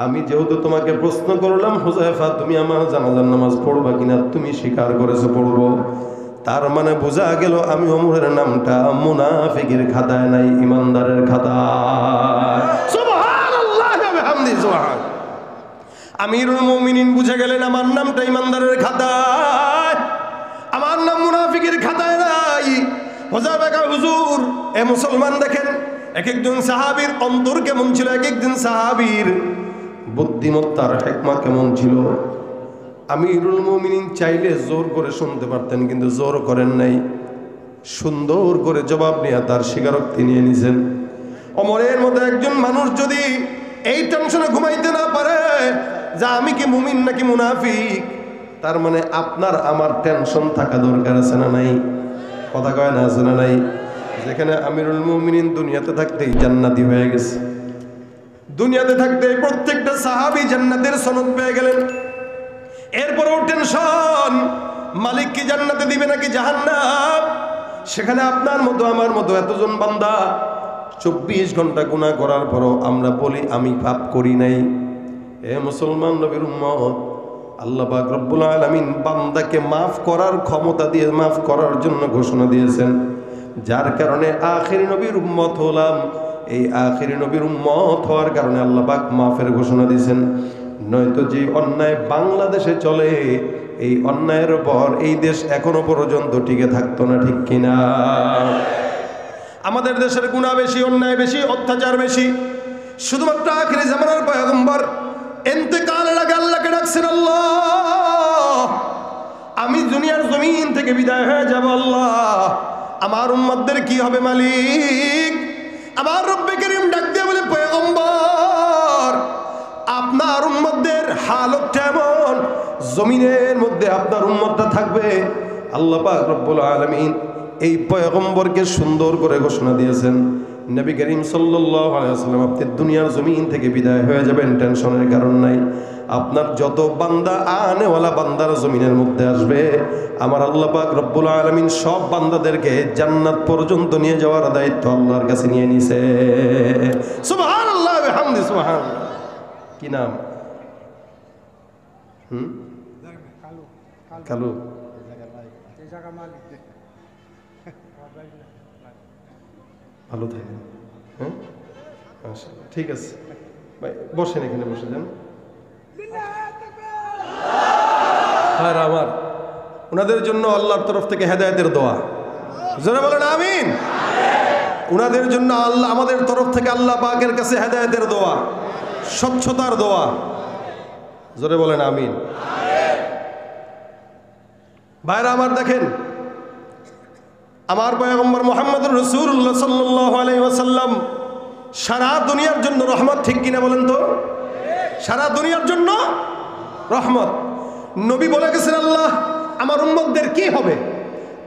আমি যেহেতু তোমাকে প্রশ্ন করলাম, হুযায়ফা তুমি আমার জানাজার নামাজ পড়বা কিনা, তুমি স্বীকার করেছো পড়বো, তার মানে বোঝা গেল আমি ওমরের নামটা মুনাফিকের খাতায় নাই, ইমানদারের খাতায়। সুবহানাল্লাহ ওয়া বিহামদিহি সুবহান। আমিরুল মুমিনিন বুঝে গেলেন আমার নামটা ইমানদারের খাতায়, আমার নাম মুনাফিকের খাতায় নাই। হুযায়ফা কয়, হুজুর, এ মুসলমান দেখেন এক একজন সাহাবীর অন্তর কেমন ছিল, এক একজন সাহাবীর বুদ্ধিমত্তার হিকমা কেমন ছিল। আমিরুল মুমিনিন চাইলে জোর করে শুনতে পারতেন, কিন্তু জোর করেন নাই, সুন্দর করে জবাব নিয়ে তার স্বীকারোক্তি নিয়ে নিছেন। ওমরের মতো একজন মানুষ যদি এই টেনশনে ঘুমাইতে না পারে যে আমি কি মুমিন নাকি মুনাফিক, তার মানে আপনার আমার টেনশন থাকা দরকার আছে না নাই? কথা কয় না, আছে না নাই? যেখানে আমিরুল মুমিনিন দুনিয়াতে থাকতেই জান্নাতি হয়ে গেছে, দুনিয়াতে থাকতে প্রত্যেকটা সাহাবী জান্নাতের সনদ পেয়ে গেলেন, এরপরও টেনশন, মালিক কি জান্নাতে দিবে নাকি জাহান্নাম? সেখানে আপনার মতো আমার মতো এতজন বান্দা 24 ঘন্টা গুনাহ করার পরও আমরা বলি আমি পাপ করি নাই। এ মুসলমান নবীর উম্মত, আল্লাহ পাক রব্বুল আলামিন বান্দাকে মাফ করার ক্ষমতা দিয়ে মাফ করার জন্য ঘোষণা দিয়েছেন, যার কারণে আখিরি নবীর উম্মত হলাম। এই আখিরি নবীর উম্মত হওয়ার কারণে আল্লাহ পাক মাফের ঘোষণা দিয়েছেন। নয়তো যে অন্যায় বাংলাদেশে চলে, এই অন্যায়ের পর এই দেশ এখনো পর্যন্ত টিকে থাকতো না, ঠিক কিনা? আমাদের দেশের গুনাহ বেশি, অন্যায় বেশি, অত্যাচার বেশি। শুধুমাত্র আখিরি জামানার পয়গম্বর ইন্তেকালের আগে আল্লাহকে ডাকছেন, আল্লাহ, আমি দুনিয়ার জমিন থেকে বিদায় হয়ে যাব, আল্লাহ আমার উম্মতদের কি হবে মালিক? আমার রব্বে করিম ডাক দিয়ে বলে, পয়গম্বর, আপনার উম্মতদের হালত এমন, জমিনের মধ্যে আপনার উম্মতটা থাকবে। আল্লাহ পাক রব্বুল আলামিন এই পয়গম্বরকে সুন্দর করে ঘোষণা দিয়েছেন, নবী করিম সাল্লাল্লাহু আলাইহি ওয়াসাল্লাম, আপনি দুনিয়ার জমিন থেকে বিদায় হয়ে যাবেন, টেনশনের কারণ নাই। আপনার যত বান্দা আনেওয়ালা বান্দারা জমিনের মধ্যে আসবে, আমার আল্লাহ পাক রব্বুল আলামিন সব বান্দাদেরকে জান্নাত পর্যন্ত নিয়ে যাওয়ার দায়িত্ব আল্লাহর কাছে নিয়ে নিছে। সুবহানাল্লাহ ওয়া বিহামদি। সুবহানাল্লাহ। কি নাম? কালু। ভালো থাকেন। হ্যাঁ, ঠিক আছে ভাই, বসেন এখানে, বসে যান। আর আমার ওনাদের জন্য আল্লাহর তরফ থেকে হেদায়েতের দোয়া, যারা বলেন আমিন। ওনাদের জন্য আল্লাহ, আমাদের তরফ থেকে আল্লাহ পাকের কাছে হেদায়েতের দোয়া, স্বচ্ছতার দোয়া, জোরে বলেন আমিন। ভাইরা আমার, দেখেন আমার পয়গম্বর মুহাম্মদুর রাসূলুল্লাহ সাল্লাল্লাহু আলাইহি ওয়াসাল্লাম সারা দুনিয়ার জন্য রহমত, ঠিক কিনা বলেন তো? সারা দুনিয়ার জন্য রহমত। নবী বলে গেছেন, আল্লাহ আমার উম্মতদের কি হবে?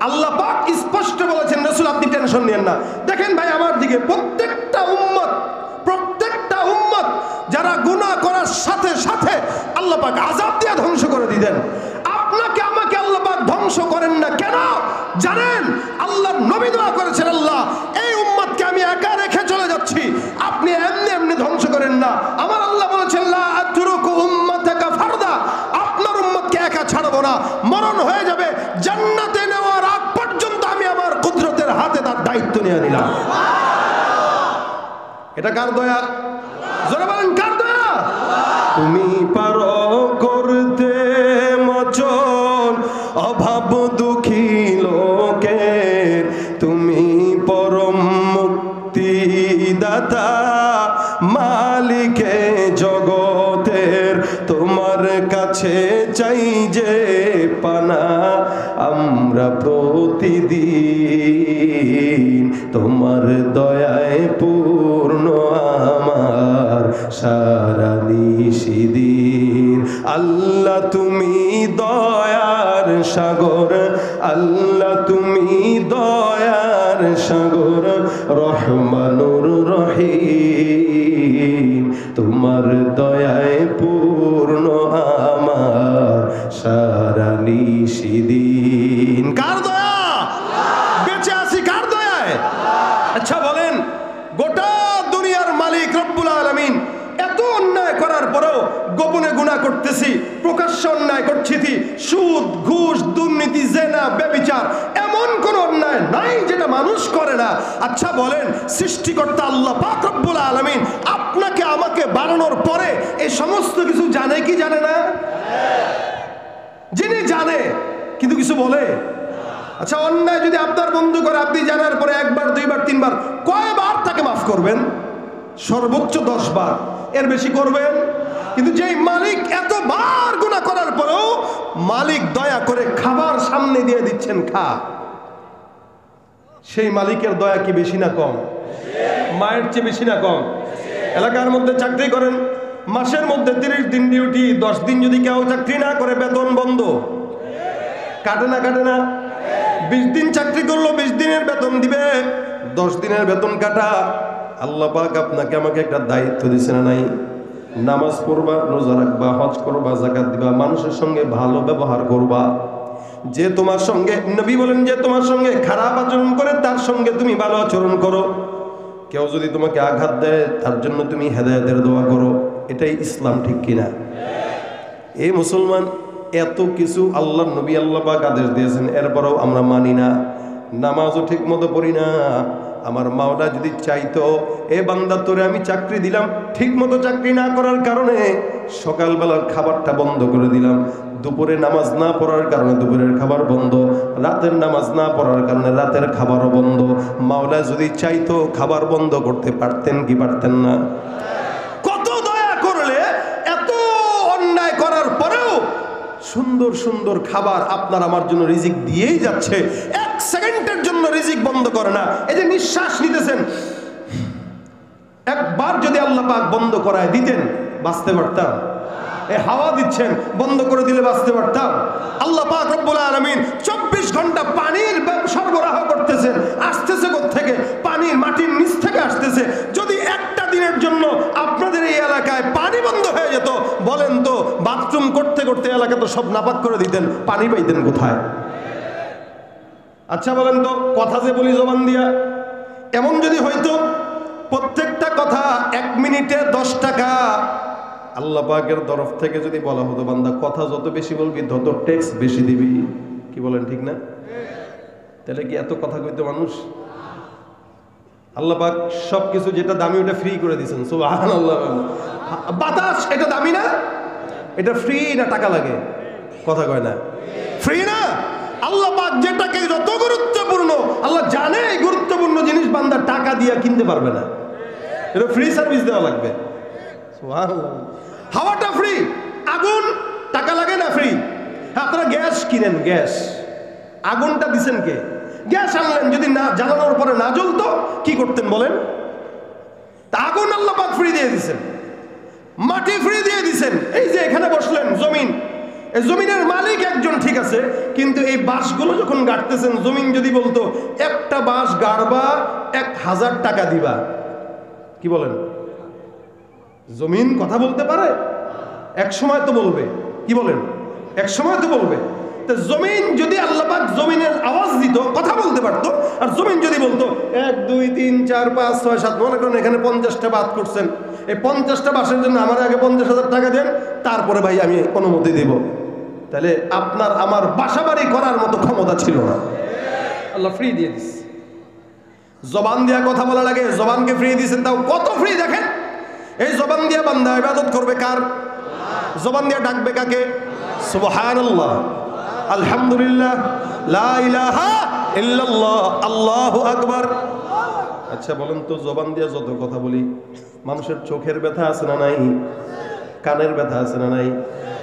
আল্লাহ পাক স্পষ্ট বলেছেন, রাসূল আপনি টেনশন নেন না। দেখেন ভাই আমার দিকে, প্রত্যেকটা উম্মত যারা গুনাহ করার সাথে সাথে আল্লাহ পাক আযাব দিয়ে ধ্বংস করে দিতেন, আপনাকে আমাকে আল্লাহ পাক ধ্বংস করেন না কেন জানেন? আল্লাহর নবী দোয়া করেছেন, আল্লাহ এই উম্মতকে আমি একা রেখে চলে যাচ্ছি, আপনি এমনি এমনি ধ্বংস করেন না। আমার আল্লাহ বলেছেন, লা আতরুকু উম্মাতাকা ফারদা, আপনার উম্মতকে একা ছাড়বো না, মরণ হয়ে যাবে, জান্নাতে নেওয়ার আগ পর্যন্ত আমি আমার কুদরতের হাতে তার দায়িত্ব নিয়ে নিলাম। এটা কার দয়া? জোরে বলেন, কার দয়া? তুমি পারো করতে মোচন অভাব দুঃখী লোকের, তুমি পরম মুক্তিদাতা মালিকে জগতের, তোমার কাছে চাই যে পানা আমরা প্রতিদিন, তোমার দয়ায় পূর্ণ আমার সারা নিশিদিন। আল্লাহ তুমি দয়ার সাগর, আল্লাহ তুমি দয়ার সাগর, রহমানুর রহিম, তোমার দয়ায় পূর্ণ আমার সারা নিশিদিন। কার দয়া? বেঁচে আছি কার দয়ায়? আচ্ছা বলেন, গোটা দুনিয়ার মালিক রব্বুল আলামিন এত অন্যায় করার পরেও গোপনে গুনাহ করতেছি, প্রকাশ্যে অন্যায় করছি, সুদ ঘুষ দুর্নীতি জেনা ব্যভিচার, এমন কোন অন্যায় নাই যেটা মানুষ করে না। আচ্ছা বলেন, সৃষ্টিকর্তা আল্লাহ পাক রব্বুল আলামিন আপনাকে আমাকে বানানোর পরে এই সমস্ত কিছু জানে কি জানে না? যিনি জানে কিন্তু কিছু বলে। আচ্ছা অন্যায় যদি আপনার বন্ধু করে, আপনি জানার পরে একবার দুইবার তিনবার, কয়বার তাকে মাফ করবেন? সর্বোচ্চ 10 বার, এর বেশি করবেন? কিন্তু যেই মালিক এতবার গুনাহ করার পরেও মালিক দয়া করে খাবার সামনে দিয়ে দিচ্ছেন, খা, সেই মালিকের দয়া কি বেশি না কম? মায়ের চেয়ে বেশি না কম? এলাকার মধ্যে চাকরি করেন, মাসের মধ্যে 30 দিন ডিউটি, 10 দিন যদি কেউ চাকরি না করে বেতন বন্ধ, কাটে না? কাটে না? 20 দিন চাকরি করলো, 20 দিনের বেতন দিবে, 10 দিনের বেতন কাটা। আল্লাহ পাক আপনাকে আমাকে একটা দায়িত্ব দিছে না নাই? নামাজ পড়বা, রোজা রাখবা, হজ করবা, যাকাত দিবা, মানুষের সঙ্গে ভালো ব্যবহার করবা। যে তোমার সঙ্গে, নবী বলেন, যে তোমার সঙ্গে খারাপ আচরণ করে তার সঙ্গে তুমি ভালো আচরণ করো। কেউ যদি তোমাকে আঘাত দেয় তার জন্য তুমি হেদায়েতের দোয়া করো। এটাই ইসলাম, ঠিক কিনা? এই মুসলমান, এত কিছু আল্লাহর নবী আল্লাহ পাক আদেশ দিয়েছেন, এরপরেও আমরা মানি না, নামাজও ঠিক মতো পড়ি না। আমার মাওলা যদি চাইতো, এ বান্দা তোরে আমি চাকরি দিলাম, ঠিক মতো চাকরি না করার কারণে সকালবেলার খাবারটা বন্ধ করে দিলাম, দুপুরে নামাজ না পড়ার কারণে দুপুরের খাবার বন্ধ, রাতের নামাজ না পড়ার কারণে রাতের খাবারও বন্ধ। মাওলা যদি চাইতো খাবার বন্ধ করতে পারতেন কি পারতেন না? কত দয়া করলে এত অন্যায় করার পরেও সুন্দর সুন্দর খাবার আপনার আমার জন্য রিজিক দিয়েই যাচ্ছে, 1 সেকেন্ডের জন্য রিজিক বন্ধ করে না। এই যে নিঃশ্বাস নিতেছেন, একবার যদি আল্লাহ পাক বন্ধ করায় দিতেন বাঁচতে পারতাম? এই হাওয়া দিচ্ছেন, বন্ধ করে দিলে বাঁচতে পারতাম? আল্লাহ পাক রব্বুল আলামিন 24 ঘন্টা পানির সরবরাহ করতেছেন, আসতেছে কোত্থেকে? পানির মাটির নিচ থেকে আসতেছে। যদি একটা দিনের জন্য আপনাদের এই এলাকায় পানি বন্ধ হয়ে যেত, বলেন তো এলাকা তো সব নাপাক করে দিতেন, পানি পাইতেন কোথায়? আচ্ছা বলেন তো, কথা যে বলি জবান দিয়া, এমন যদি হইতো প্রত্যেকটা কথা 1 মিনিটে 10 টাকা আল্লাহ পাকের তরফ থেকে যদি বলা হতো, বান্দা কথা যত বেশি বলবি তত ট্যাক্স বেশি দিবি, কি বলেন ঠিক না? তাহলে কি এত কথা কইতো মানুষ? আল্লাহ পাক সবকিছু যেটা দামি ওটা ফ্রি করে দিয়েছেন, সুবহানাল্লাহ। বাতাস এটা দামি না, এটা ফ্রি না টাকা লাগে? কথা কয় না, ফ্রি না। আল্লাহ পাক যেটাকে যত গুরুত্বপূর্ণ, আল্লাহ জানে এই গুরুত্বপূর্ণ জিনিস বান্দা টাকা দিয়ে কিনতে পারবে না, এটা ফ্রি সার্ভিস দেওয়া লাগবে। সুবহানাল্লাহ। হাওয়াটা ফ্রি, আগুন টাকা লাগে না, ফ্রি। আপনারা গ্যাস কিনেন, গ্যাস, আগুনটা দিছেন কে? গ্যাস আনলেন, যদি না জ্বালানোর পরে না জ্বলতো কি করতেন বলেন? তা আগুন আল্লাহ পাক ফ্রি দিয়ে দিছেন, মাটি ফ্রি দিয়ে দিছেন। এই যে এখানে বসলেন, জমিন, এই জমিনের মালিক একজন, ঠিক আছে, কিন্তু এই বাঁশগুলো যখন গাড়তেছেন, জমিন যদি বলতো একটা বাঁশ গাড়বা 1000 টাকা দিবা, কি বলেন? জমিন কথা বলতে পারে? এক সময় তো বলবে, কি বলেন? এক সময় তো বলবে। তো জমিন যদি আল্লাহ পাক জমিনের আওয়াজ দিত, কথা বলতে পারতো, আর জমিন যদি বলতো 1 2 3 4 5 6 7, মনে করেন এখানে 50টা বাদ করছেন, এই 50টা বাসের জন্য আমার আগে 50,000 টাকা দেন, তারপরে ভাই আমি অনুমতি দেব, তাহলে আপনার আমার বাসা বাড়ি করার মতো ক্ষমতা ছিল না। আল্লাহ ফ্রি দিয়ে দিস। জবান দিয়া কথা বলা লাগে, জবানকে ফ্রি দিয়েছেন, তাও কত ফ্রি দেখেন। এই জবান দিয়া বান্দা ইবাদত করবে কার? জবান দিয়া ডাকবে কাকে? সুবহানাল্লাহ, আলহামদুলিল্লাহ, লা ইলাহা ইল্লাল্লাহ, আল্লাহু আকবার। আচ্ছা বলেন তো, জবান দিয়া যত কথা বলি, মানুষের চোখের ব্যথা আছে না নাই? কানের ব্যথা আছে না নাই?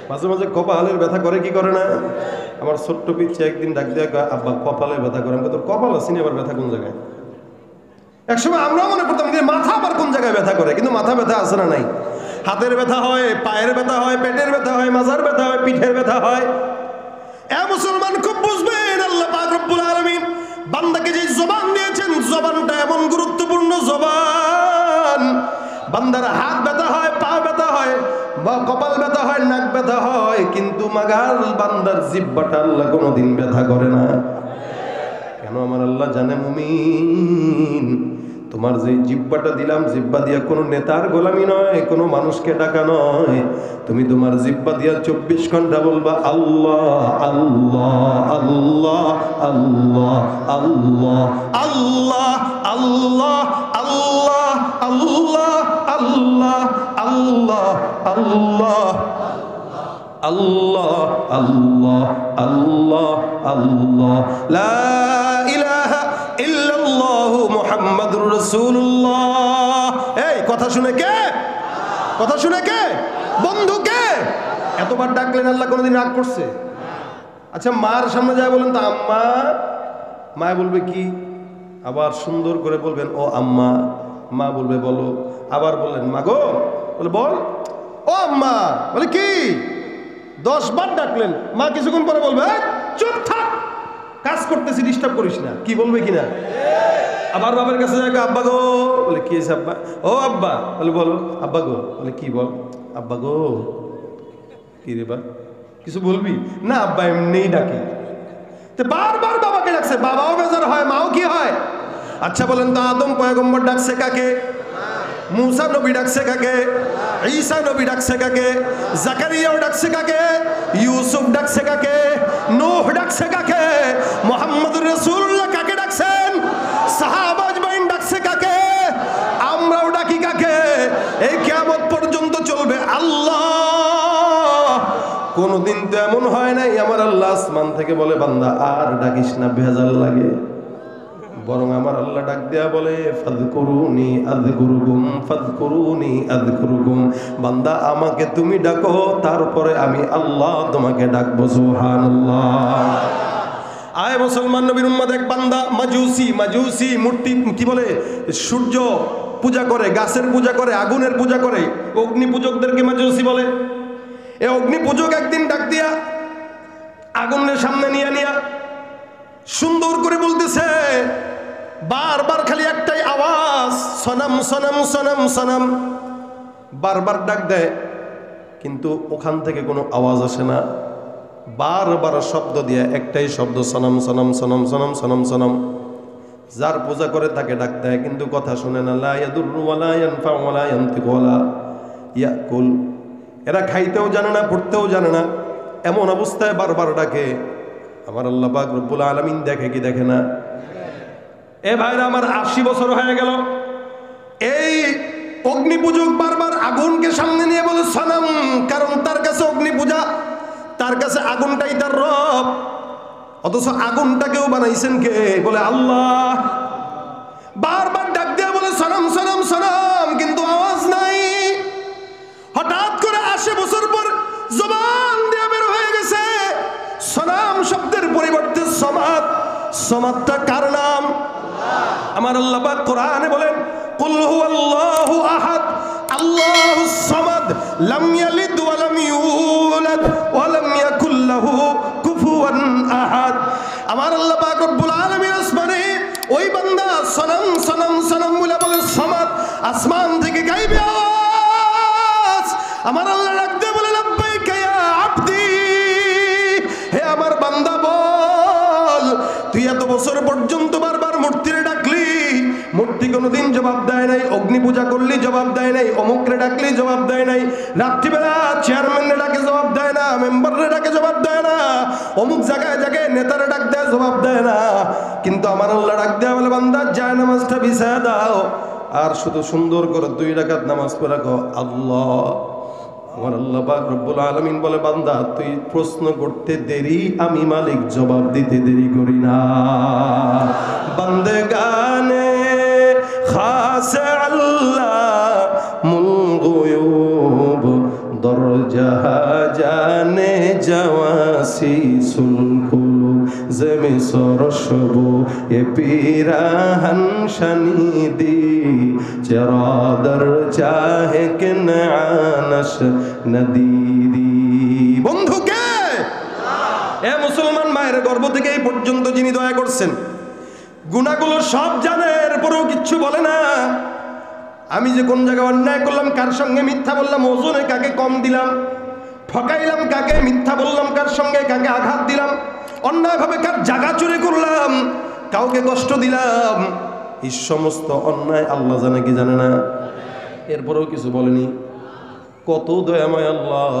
মাঝে মাঝে কপালের ব্যথা করে কি করে না? আমার ছোট্ট পিচ্ছে একদিন ডাক দিয়া কয়, আব্বা কপালে ব্যথা করে। আমি তোর কপাল আছে, আবার ব্যথা কোন জায়গায়? একসময় আমরাও মনে করতাম যে মাথা আবার কোন জায়গায় ব্যথা করে, কিন্তু মাথা ব্যথা আছে না নাই? হাতের ব্যথা হয়, পায়ের ব্যথা হয়, পেটের ব্যথা হয়, মাজার ব্যথা হয়, পিঠের ব্যথা হয়। এ মুসলমান খুব বুঝবেন, আল্লাহ পাক রব্বুল আলামিন বান্দাকে যে জবান দিয়েছেন, জবানটা এমন গুরুত্বপূর্ণ জবান। বান্দার হাত ব্যথা হয়, পা ব্যথা হয়, বা কপাল ব্যথা হয়, নাক ব্যথা হয়, কিন্তু মাগাল বান্দার জিহ্বাটা আল্লাহ কোনোদিন ব্যথা করে না। কেন? আমার আল্লাহ জানে, মুমিন, তোমার যে জিহ্বাটা দিলাম, জিহ্বা দিয়া কোনো নেতার গোলামি নয়, কোনো মানুষকে ডাকা নয়, তুমি তোমার জিহ্বা দিয়া 24 ঘন্টা বলবা আল্লাহ আল্লাহ আল্লাহ আল্লাহ আল্লাহ আল্লাহ আল্লাহ আল্লাহ আল্লাহ আল্লাহ আল্লাহ আল্লাহ আল্লাহ আল্লাহ আল্লাহ আল্লাহ, লা ইলাহা ইল্লাল্লাহু মুহাম্মাদুর রাসূলুল্লাহ। এই কথা শুনে কে? কথা শুনে কে? বন্ধু কে? এতবার ডাকলেন, আল্লাহ কোনোদিন রাগ করছে? আচ্ছা মার সামনে যায় বলেন তো আম্মা, মায় বলবে কি? আবার সুন্দর করে বলবেন ও আম্মা, মা বলবে বলো। আবার বললেন মা গো, বলে বল। ও আম্মা, বলে কি? 10 বার ডাকলেন, মা কিছুক্ষণ পরে বলবে চুপ থাক, কাজ করতেছি, ডিস্টার্ব করিস না, কি বলবে কিনা? আবার বাবার কাছে যায়, আব্বা গো, বলে কি হয়েছে আব্বা? ও আব্বা, বলে বলো। আব্বা গো, বলে কি বল? আব্বা গো, কি রে বা, কিছু বলবি না? আব্বা এমনিই ডাকে। তো বারবার বাবাকে ডাকছে, বাবাও বেজার হয়, মাও কি হয়? আচ্ছা বলেন তো, আদম পয়গম্বর ডাকছে কাকে? মুসা নবী ডাকছে কাকে? ঈসা নবী ডাকছে কাকে? জাকারিয়াও ডাকছে কাকে? ইউসুফ ডাকছে কাকে? নূহ ডাকছে কাকে? মুহাম্মদুর রাসূলুল্লাহ কাকে ডাকছেন? সাহাবা আজমাইন ডাকছে কাকে? আমরাও ডাকি কাকে? এই কিয়ামত পর্যন্ত চলবে আল্লাহ। কোনদিন তো এমন হয় নাই আমার আল্লাহ আসমান থেকে বলে বান্দা আর ডাকিস না, ভেজাল লাগে। বরং আমার আল্লাহ ডাক দেয়া বলে ফাযকুরুনি আযকুরুকুম ফাযকুরুনি আযকুরুকুম, বান্দা আমাকে তুমি ডাকো, তারপরে আমি আল্লাহ তোমাকে ডাকবো। সুবহানাল্লাহ। আয় মুসলমান নবীর উম্মত, এক বান্দা মাজুসি মূর্তি কি বলে, সূর্য পূজা করে, গাছের পূজা করে, আগুনের পূজা করে, অগ্নি পূজকদেরকে মাজুসি বলে। এই অগ্নি পূজক একদিন ডাক দিয়া আগুনের সামনে নিয়া সুন্দর করে বলতেছে, বারবার খালি একটাই আওয়াজ, সনম সনম সনম সনম, বারবার ডাক দেয়, কিন্তু ওখান থেকে কোনো আওয়াজ আসে না। বারবার শব্দ দিয়ে একটাই শব্দ, সনম সনম সনম সনম সনম সনম। যার পূজা করে তাকে ডাকতে হয়, কিন্তু কথা শুনে না। লা ইয়াদুররু ওয়ালা ইয়ানফাউ ওয়ালা ইয়ানতিকু ওয়ালা ইয়াকুল। এরা খাইতেও জানে না, পড়তেও জানে না, এমন অবস্থায় বারবার ডাকে। আমার আল্লাহ পাক রব্বুল আলামিন দেখে কি দেখে না? এ ভাইরা আমার 80 বছর হয়ে গেল, এই অগ্নি পূজক বারবার আগুনকে সামনে নিয়ে বলে সনম, কারণ তার কাছে অগ্নি পূজা, তার কাছে আগুনটাই তার রব। অথচ আগুনটাকেও বানাইছেন কে? বলে আল্লাহ। বারবার ডাক দিয়ে বলে সনম সনম সনম, কিন্তু আওয়াজ নাই। হঠাৎ করে 80 বছর পর জবান দিয়ে বের হয়ে গেছে সনম শব্দের পরিবর্তে সমাদ। সমাদটা কার নাম? আমার আল্লাহ পাক কোরআনে বলেন, কুল হুয়াল্লাহু আহাদ আল্লাহুস সামাদ লাম ইয়ালিদ ওয়া লাম ইউলাদ ওয়া লাম ইয়াকুল লাহু কুফুয়ান আহাদ। আমার আল্লাহ পাক রব্বুল আলামিন আসমানে ওই বান্দা সনম সনম সনম বলে বলে সামাদ, আসমান থেকে গাইবে আওয়াজ। আমার আল্লাহ ডাকতে বলে লাব্বাইকা ইয়া আবদি, হে আমার বান্দা বল, তুই এত বছর পর্যন্ত বারবার মূর্তিরে ডাকলি, মূর্তি কোনোদিন জবাব দেয় নাই। অগ্নি পূজা করলি, জবাব দেয় নাই। অমুকরে ডাকলি, জবাব দেয় নাই। রাত্রিবেলা চেয়ারম্যানরে ডাকে, জবাব দেয় না। মেম্বাররে ডাকে, জবাব দেয় না। অমুক জায়গায় জায়গায় নেতারে ডাক দেয়, জবাব দেয় না। কিন্তু আমার আল্লাহ ডাক দেয়া বলে, বান্দা যায় নামাজটা বিছায়া দাও, আর শুধু সুন্দর করে 2 রাকাত নামাজ পড়ে রাখো। আল্লাহ, আমার আল্লাহ পাক রব্বুল আলামিন বলে, বান্দা তুই প্রশ্ন করতে দেরি, আমি মালিক জবাব দিতে দেরি করি না। বান্দেগানে খাসে আল্লাহ মুল গুয়ুব দরজা জানে জাওয়াসি সুলকুলু জমি সরসবু এ পিরাহান শানিদি চরাদর চাহে কে নানস নদীদি। বন্ধুকে এ মুসলমান মায়ের গর্ভ থেকে এই পর্যন্ত যিনি দয়া করছেন, গুনাহগুলো সব জানে, এরপরেও কিচ্ছু বলে না। আমি যে কোন জায়গায় অন্যায় করলাম, কার সঙ্গে মিথ্যা বললাম, ওজনে কাকে কম দিলাম, ঠকাইলাম কাকে, মিথ্যা বললাম কার সঙ্গে, কাকে আঘাত দিলাম, অন্যায়ভাবে কার জায়গা চুরি করলাম, কাউকে কষ্ট দিলাম, এই সমস্ত অন্যায় আল্লাহ জানে কি জানে না? এরপরেও কিছু বলেনি। কত দয়াময় আল্লাহ!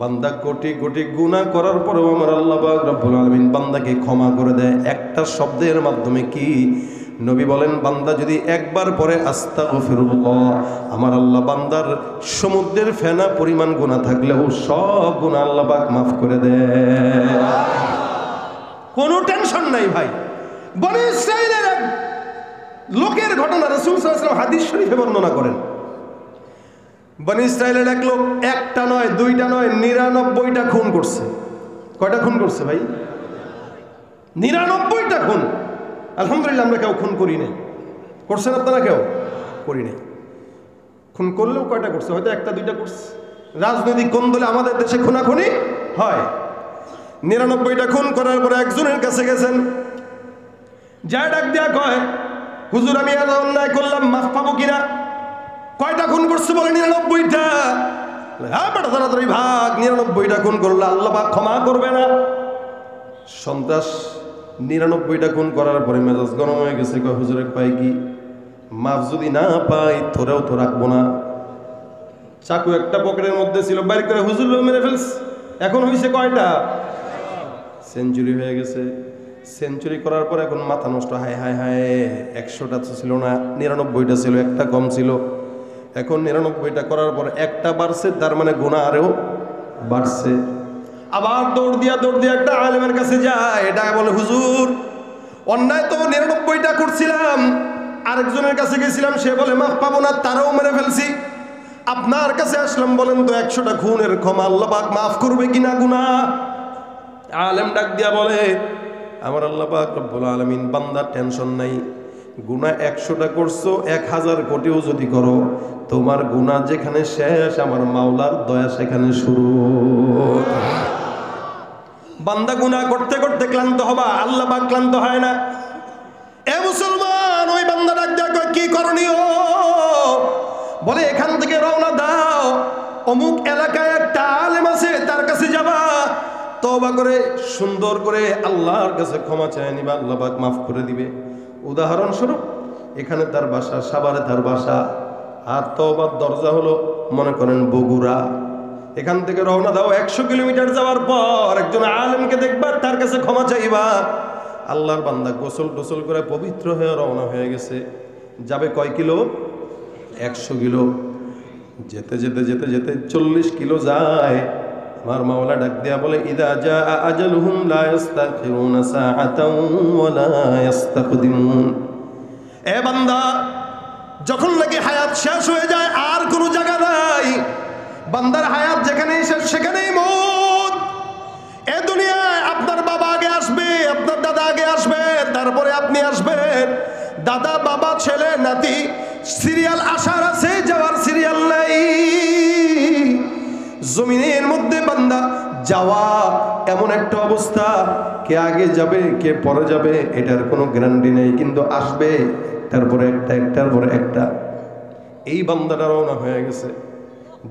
বান্দা কোটি কোটি গুনাহ করার পরেও আমার আল্লাহ পাক রব্বুল আলামিন বান্দাকে ক্ষমা করে দেয় একটা শব্দের মাধ্যমে। কি? নবী বলেন, বান্দা যদি একবার পরে আস্তাগফিরুল্লাহ, আমার আল্লাহ বান্দার সমুদ্রের ফেনা পরিমাণ গুনাহ থাকলেও সব গুনাহ আল্লাহ পাক মাফ করে দেয়। কোনো টেনশন নাই ভাই। বনি ইসরাইলের এক লোকের ঘটনা রাসূল সাল্লাল্লাহু আলাইহি ওয়াসাল্লাম হাদিস শরীফে বর্ণনা করেন। বনি ইসরাইলের এক লোক একটা নয়, দুইটা নয়, 99টা খুন করছে। কয়টা খুন করছে ভাই? 99টা খুন। আলহামদুলিল্লাহ আমরা কেউ খুন করি নাই। করছেন আপনারা? কেউ করি নাই। খুন করলেও কয়টা করছে? হয়তো একটা দুইটা করছে। রাজনৈতিক কোন্দলে আমাদের দেশে খুনাখুনি হয়। 99টা খুন করার পরে একজনের কাছে গেছেন, যা ডাক দিয়া কয়, হুজুর আমি এত অন্যায় করলাম, মাফ পাবো কিনা? কয়টা খুন করছে? বলে 99টা। হ্যাঁ বেটা তাড়াতাড়ি ভাগ, 99টা খুন করলে আল্লাহ পাক ক্ষমা করবে না। সন্ত্রাস 99টা খুন করার পরে মেজাজ গরম হয়ে গেছে। কয় হুজুরের পাই কি, মাফ যদি না পাই তোরেও তো রাখবো না। চাকু একটা পকেটের মধ্যে ছিল, বাইর করে হুজুর মেরে ফেলছে। এখন হয়েছে কয়টা? সেঞ্চুরি হয়ে গেছে। সেঞ্চুরি করার পর এখন মাথা নষ্ট। হায় হায় হায়, 100টা ছিল না, 99টা ছিল, একটা কম ছিল। এখন 99টা করার পর একটা বাড়ছে, তার মানে গুনাহ আরও বাড়ছে। আবার দৌড় দিয়া একটা আলেমের কাছে যায়, এটা বলে হুজুর অন্যায় তো 99টা করছিলাম, আরেকজনের কাছে গেছিলাম, সে বলে মাফ পাবো না, তারাও মেরে ফেলছি। আপনার কাছে আসলাম, বলেন তো 100টা খুনের ক্ষমা আল্লাহ পাক মাফ করবে কিনা গুনাহ? আলেম ডাক দিয়া বলে, আমার আল্লাহ পাক রব্বুল আলামিন বান্দা টেনশন নাই, গুনাহ 100টা করছো, 1000 কোটিও যদি করো, তোমার গুনাহ যেখানে শেষ আমার মাওলার দয়া সেখানে শুরু। বান্দা গুনাহ করতে করতে ক্লান্ত হবা, আল্লাহ পাক ক্লান্ত হয় না। এ মুসলমান, ওই বান্দা ডাক দেয়া কয় কি করণীয়? বলে এখান থেকে রওনা দাও, অমুক এলাকায় একটা আলেম আছে, তার কাছে যাবা, তো তওবা করে সুন্দর করে আল্লাহর কাছে ক্ষমা চেয়ে নিবা, আল্লাহ পাক মাফ করে দিবে। উদাহরণস্বরূপ এখানে তার বাসা, সাভারে তার বাসা, আর তওবার দরজা হলো মনে করেন বগুড়া। এখান থেকে রওনা দাও, 100 কিলোমিটার যাওয়ার পর একজন আলেমকে দেখবা, তার কাছে ক্ষমা চাইবা। আল্লাহর বান্দা গোসল টোসল করে পবিত্র হয়ে রওনা হয়ে গেছে। যাবে কয় কিলো? 100 কিলো। যেতে যেতে যেতে যেতে 40 কিলো যায়। আমার মাওলা ডাক দিয়া বলে, ইদা জাআ আজালুহুম লা ইস্তাখিরুনা সাআতাও ওয়া লা ইস্তাকদিমুন। এ বান্দা, যখন নাকি হায়াত শেষ হয়ে যায় আর কোনো জায়গা নাই, বান্দার হায়াত যেখানেই শেষ সেখানেই মউত। এ দুনিয়ায় আপনার বাবা আগে আসবে, আপনার দাদা আগে আসবে, তারপরে আপনি আসবেন। দাদা, বাবা, ছেলে, নাতি, সিরিয়াল আসার আছে, যাওয়ার সিরিয়াল নাই। জমিনের মধ্যে বান্দা যাওয়া এমন একটা অবস্থা, কে আগে যাবে কে পরে যাবে এটার কোনো গ্যারান্টি নেই, কিন্তু আসবে একটার পরে একটা, একটার পরে একটা। এই বান্দাটা রওনা হয়ে গেছে।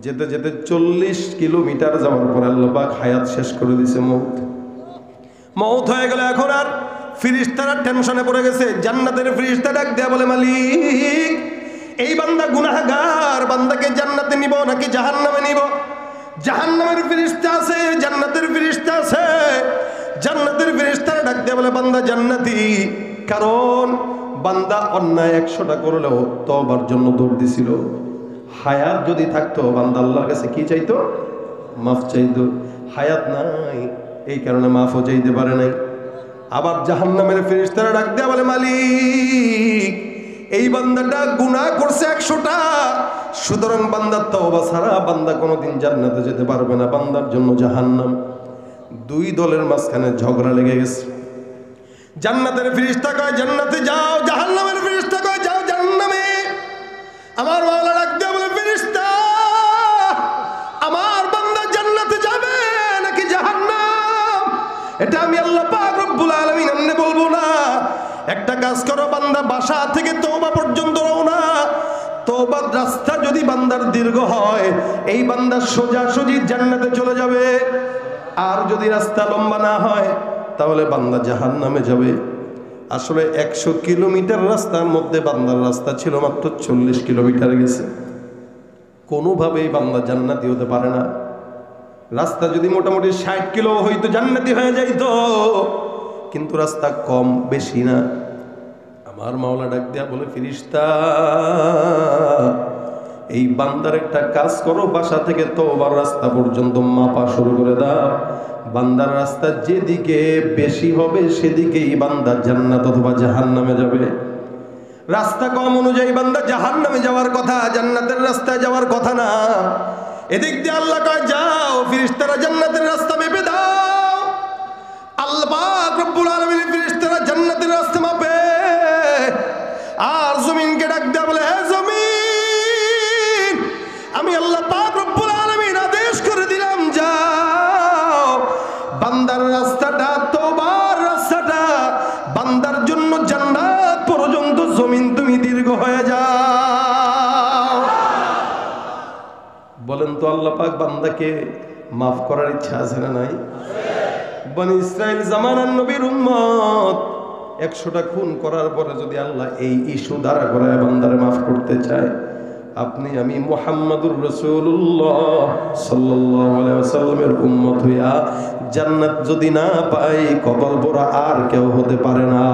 যেতে যেতে 40 কিলোমিটার যাওয়ার পর আল্লাহ পাক হায়াত শেষ করে দিয়েছে। মউত হয়ে গেল। এখন আর ফেরেশতারা টেনশনে পড়ে গেছে। জান্নাতের ফেরেশতা ডাক দেয়া বলে, মালিক, এই বান্দা গুনাহগার, বান্দাকে জান্নাতে নিব নাকি জাহান্নামে নিব? জাহান্নামের ফেরেশতা আছে, জান্নাতের ফেরেশতা আছে। জান্নাতের ফেরেশতারা ডাক দেয়া বলে, বান্দা জান্নাতি, কারণ বান্দা অন্যায় 100টা করলেও তওবার জন্য দৌড় দিছিল। হায়াত যদি থাকতো বান্দা আল্লাহর কাছে কি চাইতো? মাফ চাইতো। হায়াত নাই, এই কারণে মাফও চাইতে পারে নাই। আবার জাহান্নামের ফেরেশতারা ডাক দেয়া বলে, মালিক, এই বান্দাটা গুনাহ করছে 100টা, সুতরাং বান্দার তওবা ছাড়া বান্দা কোনোদিন জান্নাতে যেতে পারবে না, বান্দার জন্য জাহান্নাম। দুই দলের মাঝখানে ঝগড়া লেগে গেছে। জান্নাতের ফেরেশতা কয় জান্নাতে যাও, জাহান্নামের ফেরেশতা কয় যাও জাহান্নামে। আমার মাওলা ডাক দেয়া বলে, ফেরেশতা, আমার বান্দা জান্নাতে যাবে নাকি জাহান্নাম, এটা আমি আল্লাহ পাক রব্বুল আলামিন এমনি বলবো না। একটা কাজ করো, বান্দা বাসা থেকে তওবা পর্যন্ত রওনা। তওবার রাস্তা যদি বান্দার দীর্ঘ হয়, এই বান্দা সোজাসুজি জান্নাতে চলে যাবে। আর যদি রাস্তা লম্বা না হয়, তাহলে বান্দা জাহান্নামে যাবে। আসলে 100 কিলোমিটার রাস্তার মধ্যে বান্দার রাস্তা ছিল মাত্র 40 কিলোমিটার গেছে। কোনোভাবেই বান্দা জান্নাতি হতে পারে না। রাস্তা যদি মোটামুটি 60 কিলো হইতো জান্নাতি হয়ে যাইতো, কিন্তু রাস্তা কম বেশি না। আমার মাওলা ডাক দেয়া বলে, ফেরেশতা, এই বান্দার একটা কাজ করো, বাসা থেকে তওবার রাস্তা পর্যন্ত মাপা শুরু করে দাও। বান্দার রাস্তা যেদিকে বেশি হবে সেদিকেই বান্দা জান্নাত অথবা জাহান্নামে যাবে। রাস্তা কম অনুযায়ী বান্দা জাহান্নামে যাওয়ার কথা, জান্নাতের রাস্তায় যাওয়ার কথা না। এদিক দিয়ে আল্লাহ কয় যাও, ফেরেশতারা জান্নাতের রাস্তা মেপে দাও। আল্লাহ পাক রব্বুল আলামিন ফেরেশতারা জান্নাতের রাস্তা মাপে। আর জমিনকে ডাক দেয়া বলে, হে জমিন, আমি আল্লাহ পাক রব্বুল আলামিন আদেশ করে দিলাম, যাও বান্দার রাস্তাটা, তওবার রাস্তাটা, বান্দার জন্য জান্নাত পর্যন্ত জমিন তুমি দীর্ঘ হয়ে যাও। বলেন তো, আল্লাহ পাক বান্দাকে মাফ করার ইচ্ছা আছে না নাই? বনি ইসরাইল জামানার নবীর উম্মত 100টা খুন করার পরে যদি আল্লাহ এই ইস্যু দ্বারা করে বান্দারে মাফ করতে চায়, আপনি আমি মুহাম্মাদুর রাসূলুল্লাহ সাল্লাল্লাহু আলাইহি ওয়াসাল্লামের উম্মত হইয়া জান্নাত যদি না পাই, কপাল পোড়া আর কেউ হতে পারে না।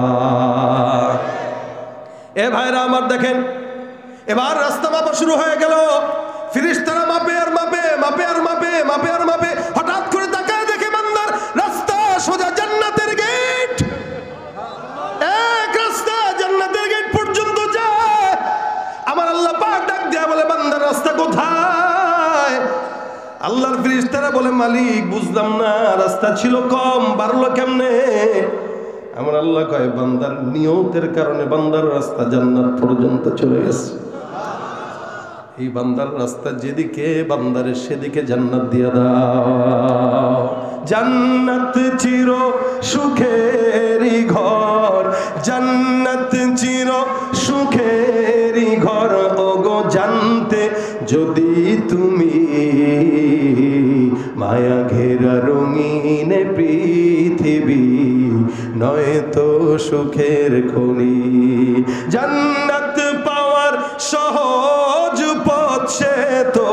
এ ভাইরা আমার, দেখেন এবার রাস্তা মাপা শুরু হয়ে গেল। ফেরেশতারা মাপে আর মাপে, মাপে আর মাপে, মাপে আর মাপে। হঠাৎ করে তাকায় দেখে বান্দার রাস্তা সোজা জান্নাতের গেট। এক রাস্তা জান্নাতের গেট পর্যন্ত যায়। আমার আল্লাহ পাক ডাক দেয়া বলে, বান্দার রাস্তা কোথায়? আল্লাহর ফেরেশতারা বলে, মালিক, বুঝলাম না, রাস্তা ছিল কম, বাড়লো কেমনে? আমার আল্লাহ কয়, বান্দার নিয়তের কারণে বান্দার রাস্তা জান্নাত পর্যন্ত চলে গেছে। এই বান্দার রাস্তা যেদিকে, বান্দারে সেদিকে জান্নাত দিয়া দাও। জান্নাত চির সুখেরই ঘর, জান্নাত চির সুখেরই ঘর, ওগো জানতে যদি তুমি মায়া ঘেরা রঙিন সুখের খনি। জান্নাত পাওয়ার সহজ পথ সে তো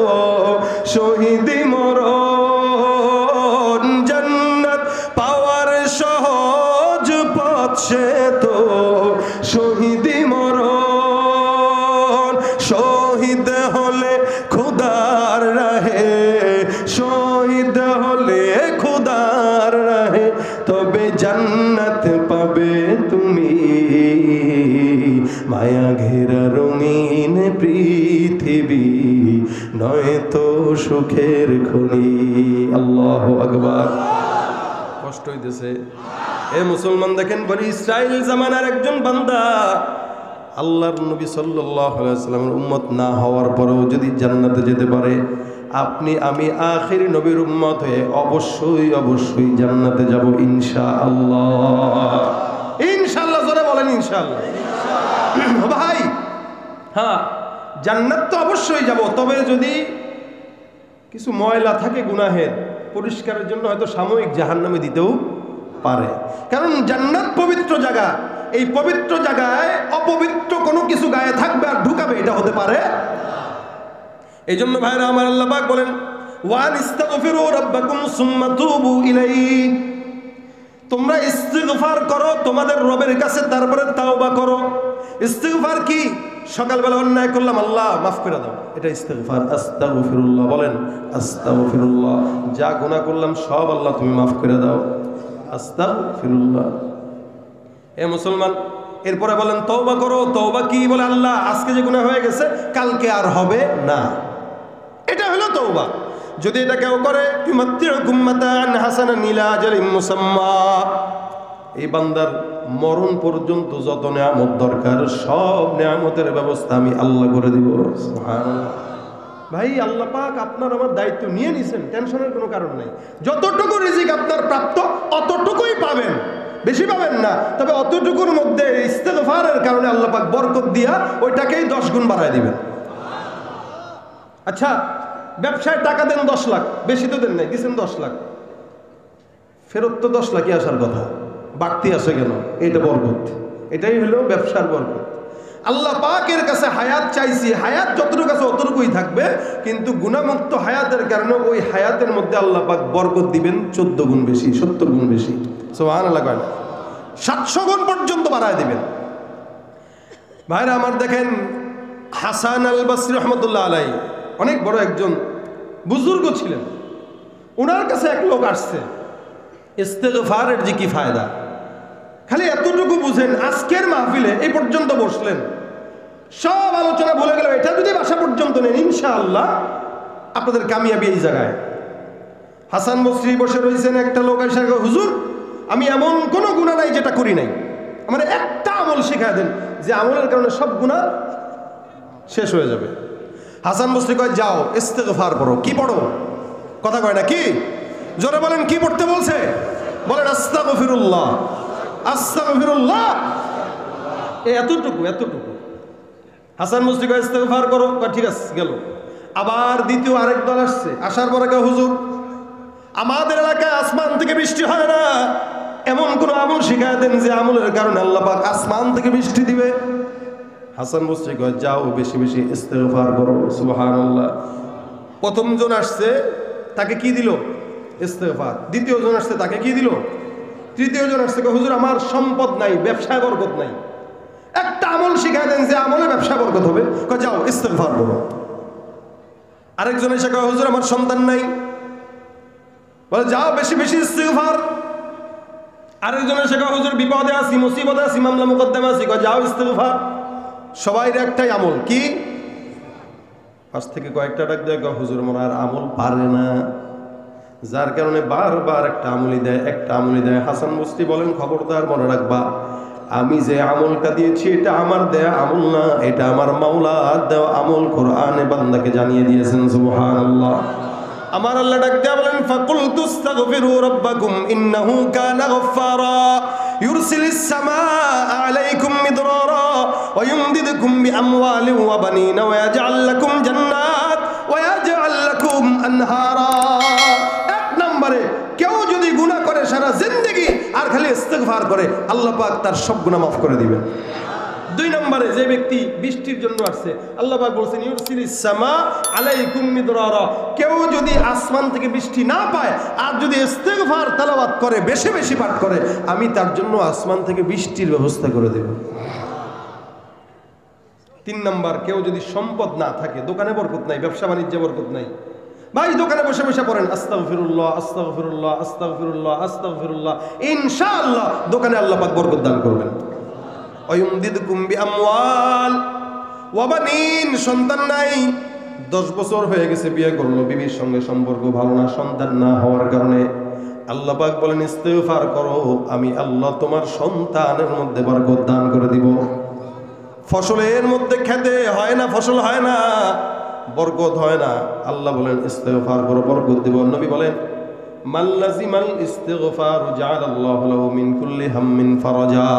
শহীদি মরণ। জান্নাত পাওয়ার সহজ পথ সে তো শহীদি মরণ। শহীদ হলে খুদার রাহে, শহীদ হলে খুদার রাহে, তবে জান্নাত পাবে তুমি। মায়া ঘেরা রঙিন পৃথিবী নয়তো সুখের খনি। আল্লাহু আকবার। কষ্ট হইতেছে এ মুসলমান। দেখেন বনি ইসরাইল জামানার একজন বান্দা, আল্লাহর নবী সাল্লাল্লাহু আলাইহি ওয়াসাল্লামের উম্মত না হওয়ার পরেও যদি জান্নাতে যেতে পারে, আপনি আমি আখিরি নবীর উম্মত হয়ে অবশ্যই অবশ্যই জান্নাতে যাব ইনশাআল্লাহ। ইনশাআল্লাহ জোরে বলেন ইনশাআল্লাহ। ভাই হ্যাঁ, জান্নাত তো অবশ্যই যাব, তবে যদি কিছু ময়লা থাকে গুনাহের, পরিষ্কারের জন্য হয়তো সাময়িক জাহান্নামে দিতেও পারে। কারণ জান্নাত পবিত্র জায়গা, এই পবিত্র জায়গায় অপবিত্র কোনো কিছু গায়ে থাকবে আর ঢুকাবে, এটা হতে পারে। এই জন্য ভাইরা আমার, আল্লাহ পাক বলেন ওয়ান ইস্তাগফিরু রাব্বাকুম সুম্মা তুবু ইলাইহি, তোমরা ইস্তিগফার করো তোমাদের রবের কাছে, তারপরে তাওবা করো। ইস্তিগফার কি? সকালবেলা অন্যায় করলাম, আল্লাহ মাফ করে দাও, এটা ইস্তিগফার। আস্তাগফিরুল্লাহ বলেন, আস্তাগফিরুল্লাহ। যা গুনাহ করলাম সব আল্লাহ তুমি মাফ করে দাও, আস্তাগফিরুল্লাহ। এ মুসলমান, এরপরে বলেন তওবা করো। তওবা কি? বলে আল্লাহ আজকে যে গুনাহ হয়ে গেছে কালকে আর হবে না, এটা হলো তওবা। যদি এটা কেউ করে, ইউমাত্তিউকুম মাতাআন হাসানান ইলা আজালিন মুসাম্মা, এই বান্দার মরণ পর্যন্ত যত নিয়ামত দরকার সব নিয়ামতের ব্যবস্থা আমি আল্লাহ করে দিব। সুবহানাল্লাহ। ভাই আল্লাহ পাক আপনার আমার দায়িত্ব নিয়ে নিছেন, টেনশনের কোনো কারণ নাই। যতটুকু রিজিক আপনার প্রাপ্ত অতটুকুই পাবেন, বেশি পাবেন না। তবে অতটুকুর মধ্যে ইস্তিগফারের কারণে আল্লাহ পাক বরকত দিয়া ওইটাকেই 10 গুণ বাড়ায় দিবেন। আচ্ছা, ব্যবসায় টাকা দেন 10 লাখ, বেশি তো দেন নাই, দিচ্ছেন 10 লাখ, ফেরত তো 10 লাখই আসার কথা, বাড়তি আসে কেন? এটা বরকত, এটাই হলো ব্যবসার বরকত। আল্লাহ পাকের কাছে হায়াত চাইছি, হায়াত যতটুকু আছে অতটুকুই থাকবে, কিন্তু গুনাহমুক্ত হায়াতের কারণে ওই হায়াতের মধ্যে আল্লাহ পাক বরকত দিবেন 14 গুণ বেশি, 70 গুণ বেশি। সুবহানাল্লাহ, 700 গুণ পর্যন্ত বাড়ায় দিবেন। ভাইরা আমার, দেখেন হাসান আল বসরি রহমতুল্লাহ আলাইহি অনেক বড় একজন বুজুর্গ ছিলেন। ওনার কাছে এক লোক আসছে, ইস্তিগফারের যে কি ফায়দা, খালি এতটুকু বুঝেন। আজকের মাহফিলে এই পর্যন্ত বসলেন, সব আলোচনা ভুলে গেল, এটা যদি বাসা পর্যন্ত নেন ইনশাআল্লাহ আপনাদের কামিয়াবি এই জায়গায়। হাসান বসরি বসে রয়েছেন, একটা লোক এসে, হুজুর আমি এমন কোনো গুনাহ নাই যেটা করি নাই, আমার একটা আমল শিখায় দেন যে আমলের কারণে সব গুনাহ শেষ হয়ে যাবে। হাসান বসরি কয় যাও ইস্তিগফার পড়ো। কি পড়ো? কথা কয় না কি? জোরে বলেন, কি পড়তে বলছে? বলেন আস্তাগফিরুল্লাহ, আস্তাগফিরুল্লাহ। এতটুকু এতটুকু। হাসান বসরি কয় ইস্তিগফার করো, ঠিক আছে গেল। আবার দ্বিতীয় আরেক দল আসছে, আসার পরে কয় হুজুর আমাদের এলাকায় আসমান থেকে বৃষ্টি হয় না, এমন কোন আমল শিখায় দেন যে আমলের কারণে আল্লাহ পাক আসমান থেকে বৃষ্টি দিবে। হাসান বসরি কয় যাও বেশি বেশি ইস্তিগফার করো। সুবহানাল্লাহ। প্রথম জন আসছে, তাকে কি দিল? ইস্তিগফার। দ্বিতীয় জন আসছে, তাকে কি দিল? তৃতীয় জন আসছে, হুজুর আমার সম্পদ নাই, ব্যবসায় বরকত নাই, একটা আমল শিখায় দেন যে আমলে ব্যবসা বরকত হবে। কয় যাও ইস্তিগফার করো। আরেকজন এসে কয় হুজুর আমার সন্তান নাই, বলে যাও বেশি বেশি ইস্তিগফার। আরেকজন এসে কয় হুজুর বিপদে আছি, মুসিবতে আছি, মামলা মুকদ্দমা আছি, কয় যাও ইস্তিগফার। সবাই একটাই আমল কি? পাশ থেকে কয়েকটা ডাক দেয়, হুজুর মনে আর আমল পারে না, যার কারণে বারবার একটা আমলি দেয়, একটা আমলি দেয়। হাসান বসরি বলেন খবরদার মনে রাখবা, আমি যে আমলটা দিয়েছি এটা আমার দেয়া আমল না, এটা আমার মাওলা দেওয়া আমল। কোরআনে বান্দাকে জানিয়ে দিয়েছেন। সুবহানাল্লাহ। আমার আল্লাহ ডাক দেয়া বলেন ফাকুলতু আস্তাগফিরু রাব্বাকুম ইন্নাহু কানা গফফারা ইউরসিলিস সামাআ আলাইকুম মিদরারা ওয়া ইউমদিদকুম বিআমওয়ালিন ওয়া বানিনা ওয়া ইয়াজআল লাকুম জান্নাত ওয়া ইয়াজআল লাকুম আনহারা। এক নম্বরে কেউ যদি গুনাহ করে সারা জিন্দেগি আর খালি ইস্তেগফার করে আল্লাহ পাক তার সব গুনাহ মাফ করে দিবেন। 2 নম্বরে যে ব্যক্তি বৃষ্টির জন্য আসছে, আল্লাহ পাক বলেছেন ইউরসিলিস সামা আলাইকুম মিদরারা, কেউ যদি আসমান থেকে বৃষ্টি না পায় আর যদি ইস্তেগফার তেলাওয়াত করে, বেশি বেশি পাঠ করে, আমি তার জন্য আসমান থেকে বৃষ্টির ব্যবস্থা করে দেব। 3 নম্বর, কেউ যদি সম্পদ না থাকে, দোকানে বরকত নাই, ব্যবসা বাণিজ্যে বরকত নাই, ভাই দোকানে বসে বসে পড়েন আস্তাগফিরুল্লাহ আস্তাগফিরুল্লাহ আস্তাগফিরুল্লাহ আস্তাগফিরুল্লাহ, ইনশাআল্লাহ দোকানে আল্লাহ পাক বরকত দান করবেন। ওয়ায়ুমদিদকুম বিআমওয়াল ওয়া বানিন, সন্তান নাই, 10 বছর হয়ে গেছে বিয়ে করলো, বিবির সঙ্গে সম্পর্ক ভালো না, সন্তান না হওয়ার কারণে আল্লাহ পাক বলেন ইস্তেগফার করো, আমি আল্লাহ তোমার সন্তানের মধ্যে বরকত দান করে দিব। ফসলের মধ্যে খেতে হয় না, ফসল হয় না, বরকত হয় না, আল্লাহ বলেন ইস্তেগফার করো, বরকত দিব। নবী বলেন মাল্লাজিমাল ইস্তিগফার জাআলাল্লাহু লাহু মিন কুল্লি হাম্মিন ফারাজা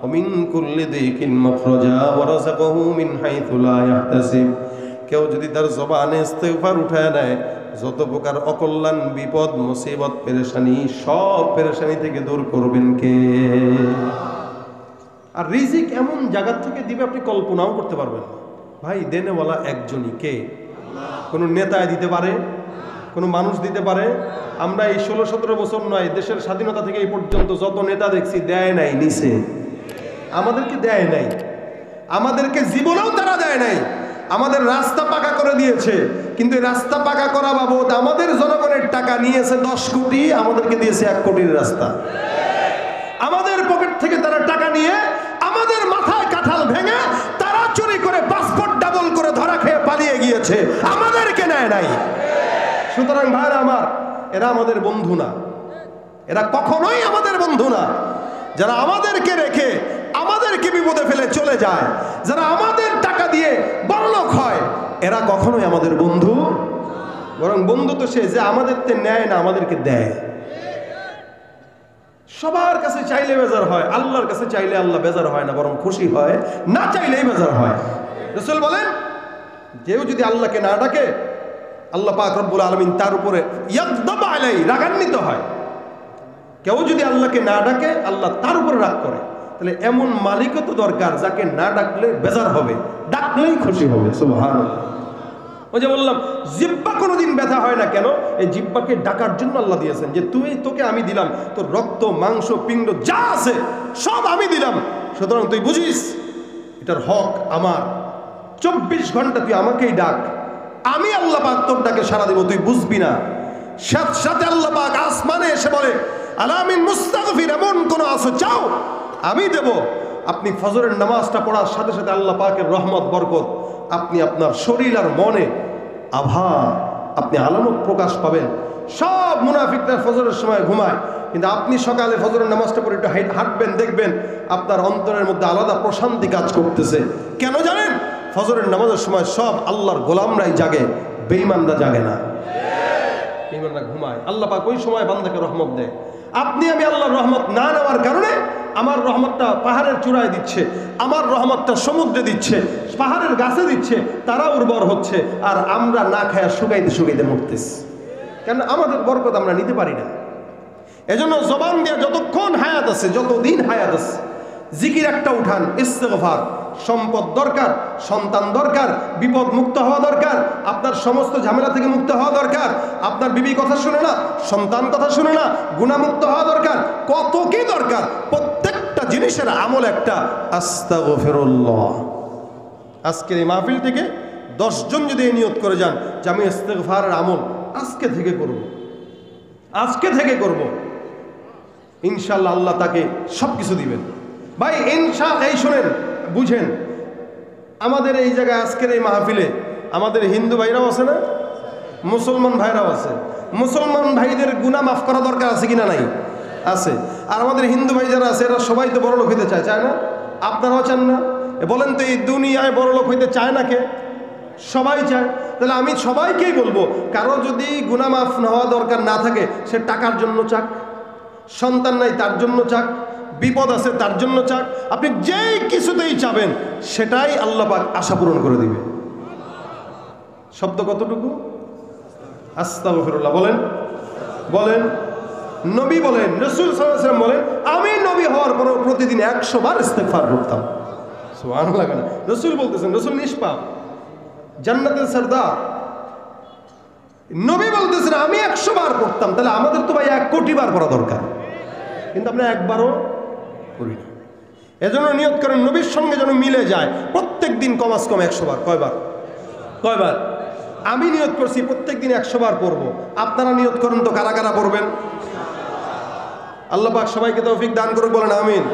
ওয়া মিন কুল্লি দিকিন মাখরাজা ওয়া রাযাকাহু মিন হাইথু লা ইয়াহতাসিব। কেউ যদি তার জবানে ইস্তিগফার উঠায় নেয়, যত প্রকার অকল্যাণ, বিপদ, মুসিবত, পেরেশানি, সব পেরেশানি থেকে দূর করবেন কে? আর রিজিক এমন জায়গা থেকে দিবে আপনি কল্পনাও করতে পারবেন না। ভাই দেনেওয়ালা একজনই, কে? কোনো নেতায় দিতে পারে, কোনো মানুষ দিতে পারে? আমরা এই 16-17 বছর নয়, দেশের স্বাধীনতা থেকে এই পর্যন্ত যত নেতা দেখছি, দেয় নাই, নিছে, আমাদেরকে দেয় নাই, আমাদেরকে জীবনেও তারা দেয় নাই। আমাদের রাস্তা পাকা করে দিয়েছে, কিন্তু রাস্তা পাকা করা বাবদ আমাদের জনগণের টাকা নিয়েছে 10 কোটি, আমাদেরকে দিয়েছে 1 কোটির রাস্তা। আমাদের পকেট থেকে তারা টাকা নিয়ে আমাদের মাথায় কাঁঠাল ভেঙে তারা চুরি করে পাসপোর্ট ডাবল করে ধরা খেয়ে পালিয়ে গিয়েছে, আমাদেরকে নেয় নাই। সুতরাং ভাইরা আমার, এরা আমাদের বন্ধু না, এরা কখনোই আমাদের বন্ধু না। যারা আমাদেরকে রেখে আমাদেরকে বিপদে ফেলে চলে যায়, যারা আমাদের টাকা দিয়ে বড়লোক হয়, এরা কখনোই আমাদের বন্ধু। বরং বন্ধু তো সে যে আমাদেরকে নেয় না, আমাদেরকে দেয়। সবার কাছে চাইলে বেজার হয়, আল্লাহর কাছে চাইলে আল্লাহ বেজার হয় না, বরং খুশি হয়, না চাইলেই বেজার হয়। রাসূল বলেন কেউ যদি আল্লাহকে না ডাকে, আল্লাহ পাক রব্বুল আলামিন তার উপরে ইয়াগদাব আলাই, রাগান্বিত হয়। কেউ যদি আল্লাহকে না ডাকে, আল্লাহ তার উপরে রাগ করে। তাহলে এমন মালিকও তো দরকার যাকে না ডাকলে বেজার হবে, ডাকলেই খুশি হবে। সুবহানাল্লাহ। ওই যে বললাম জিহ্বা কোনোদিন ব্যথা হয় না কেন? এই জিহ্বাকে ডাকার জন্য আল্লাহ দিয়েছেন, যে তোকে আমি দিলাম, তোর রক্ত, মাংস, পিণ্ড যা আছে সব আমি দিলাম, সুতরাং তুই বুঝিস এটার হক আমার। 24 ঘন্টা তুই আমাকেই ডাক, আমি আল্লাহ পাক তোর ডাকে সাড়া দিব, তুই বুঝবি না। সাথে সাথে আল্লাহ পাক আসমানে এসে বলে আলামিন মুস্তাগফির, এমন কোন আছো চাও আমি দেব। আপনি ফজরের নামাজটা পড়ার সাথে সাথে আল্লাহ পাকের রহমত, বরকত আপনি আপনার শরীর আর মনে আভা, আপনি আলামত প্রকাশ পাবেন। সব মুনাফিকরা ফজরের সময় ঘুমায়, কিন্তু আপনি সকালে ফজরের নামাজটা পড়ে একটু হাঁটবেন, দেখবেন আপনার অন্তরের মধ্যে আলাদা প্রশান্তি কাজ করতেছে। কেন জানেন? ফজরের নামাজের সময় সব আল্লাহর গোলামরাই জাগে, বেঈমানরা জাগে না। বেঈমানরা ঘুমায়, আল্লাহ পাক ওই সময় বান্দাকে রহমত দেয়। আপনি আমি আল্লাহর রহমত না নেওয়ার কারণে আমার রহমতটা পাহাড়ের চূড়ায় দিচ্ছে, আমার রহমতটা সমুদ্রে দিচ্ছে, পাহাড়ের গাছে দিচ্ছে, তারা উর্বর হচ্ছে, আর আমরা না খায়া শুকাইতে শুকাইতে মরতেছি। কেন? আমাদের বরকত আমরা নিতে পারি না। এজন্য জবান দিয়ে যতক্ষণ হায়াত আছে, যতদিন হায়াত আছে, জিকির একটা উঠান, ইস্তেগফার। সম্পদ দরকার, সন্তান দরকার, বিপদ মুক্ত হওয়া দরকার, আপনার সমস্ত ঝামেলা থেকে মুক্ত হওয়া দরকার, আপনার বিবি কথা শুনে না, সন্তান কথা শুনে না, গুনাহমুক্ত হওয়া দরকার, কত কি দরকার। প্রত্যেকটা জিনিসের আমল একটা, আস্তাগফিরুল্লাহ। আজকের এই মাহফিল থেকে 10 জন যদি এই নিয়ত করে যান যে আমি ইস্তেগফারের আমল আজকে থেকে করব, আজকে থেকে করব, ইনশাআল্লাহ আল্লাহ তাকে সব কিছু দিবেন। ভাই ইনশাআল্লাহ, এই শোনেন, বুঝেন, আমাদের এই জায়গায় আজকের এই মাহফিলে আমাদের হিন্দু ভাইরাও আছে না, মুসলমান ভাইরাও আছে। মুসলমান ভাইদের গুনাহ মাফ করা দরকার আছে কিনা? নাই, আছে। আর আমাদের হিন্দু ভাই যারা আছে, এরা সবাই তো বড়লোক হইতে চায়, চায় না? আপনারাও চান না? বলেন তো এই দুনিয়ায় বড়লোক হইতে চায় না কে? সবাই চায়। তাহলে আমি সবাইকেই বলবো, কারো যদি গুনাহ মাফ না হওয়া দরকার না থাকে, সে টাকার জন্য চাক, সন্তান নাই তার জন্য চাক, বিপদ আছে তার জন্য চাক, আপনি যেই কিছুতেই চাবেন সেটাই আল্লাহ পাক আশা পূরণ করে দিবে। শব্দ কতটুকু? আস্তাগফিরুল্লাহ বলেন, বলেন। নবী বলেন, রাসূল সাল্লাল্লাহু আলাইহি ওয়াসাল্লাম বলেন, আমি নবী হওয়ার পরও প্রতিদিন 100 বার ইস্তেগফার করতাম। সুবহানাল্লাহ। রাসূল বলতেছেন, রাসূল নিষ্পাপ, জান্নাতের সরদার, নবী বলতেছেন আমি 100 বার পড়তাম। তাহলে আমাদের তো ভাই 1 কোটি বার পড়া দরকার, কিন্তু আমরা একবারও করি না। এজন্য নিয়ত করেন নবীর সঙ্গে যেন মিলে যায়, প্রত্যেক দিন কমাস কম 100 বার। কয়বার? আমি নিয়ত করছি প্রত্যেক দিন 100 বার পড়বো। আপনারা নিয়ত করেন তো কারা কারা পড়বেন? আল্লাহ পাক সবাইকে তৌফিক দান করুক, বলেন আমিন।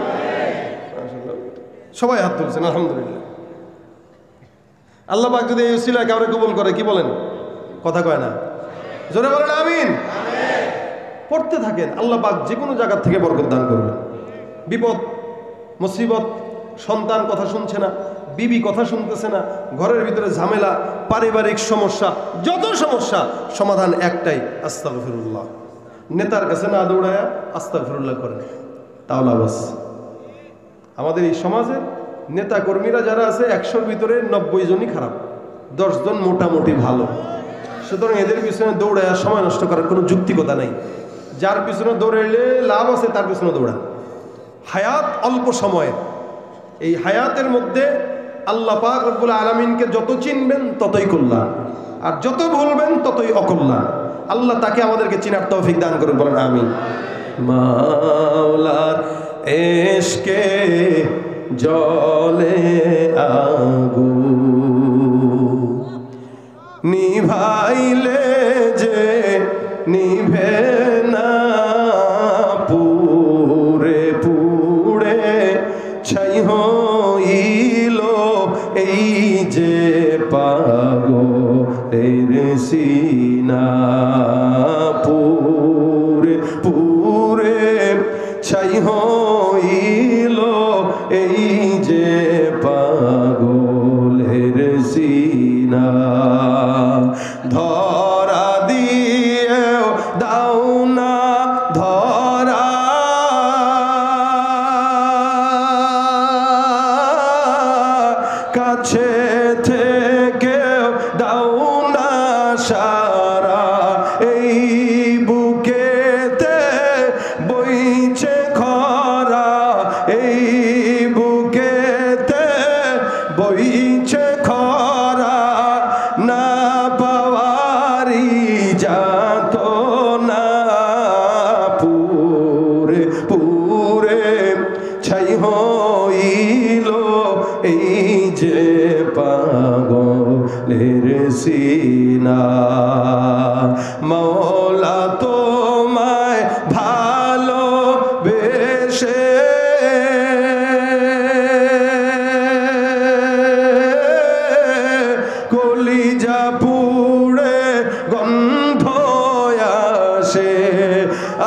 সবাই হাত তুলছেন, আলহামদুলিল্লাহ। আল্লাহ পাক যদি এই উসিলায় কাউরে কবুল করে, কি বলেন? কথা কয় না, জোরে বলেন আমিন। পড়তে থাকেন, আল্লাহ পাক যে কোনো জায়গা থেকে বরকত দান করবেন। বিপদ মুসিবত, সন্তান কথা শুনছে না, বিবি কথা শুনতেছে না, ঘরের ভিতরে ঝামেলা, পারিবারিক সমস্যা, যত সমস্যা সমাধান একটাই, আস্তাগফিরুল্লাহ। নেতার কাছে না দৌড়ায়া আস্তাগফিরুল্লাহ করেন, তাহলে বাস। আমাদের এই সমাজে নেতা কর্মীরা যারা আছে 100-র ভিতরে 90 জনই খারাপ, 10 জন মোটামুটি ভালো। সুতরাং এদের পিছনে দৌড়ায়া সময় নষ্ট করার কোনো যুক্তিকতা নাই। যার পিছনে দৌড়াইলে লাভ আছে তার পিছনে দৌড়ান। হায়াত অল্প সময়ের, এই হায়াতের মধ্যে আল্লাহ পাক রব্বুল আলামিনকে যত চিনবেন ততই কল্যাণ, আর যত ভুলবেন ততই অকল্যাণ। আল্লাহ তাকে আমাদেরকে চিনার তৌফিক দান করুন, বলেন আমিন। মাওলার এশকে জলে আগুন, নিভাইলে যে নিভে না, পুরে পুড়ে ছাই হইল এই যে পাগলের সিনা, পুরে পুরে ছাই হইল এই যে পাগলের সিনা, ধরা দিয়েও দাও না ধরা, কাছে থেকেও দাও না সারা, এই বুকেতে বইছে খরা, এই বুকেতে বইছে খরা, না পাওয়ারি যাত না, পুরে পুরে ছাই হইল এই যে পাগলের সিনা, মওলা তোমায় ভালোবেসে কলিজা পুড়ে গন্ধ আসে,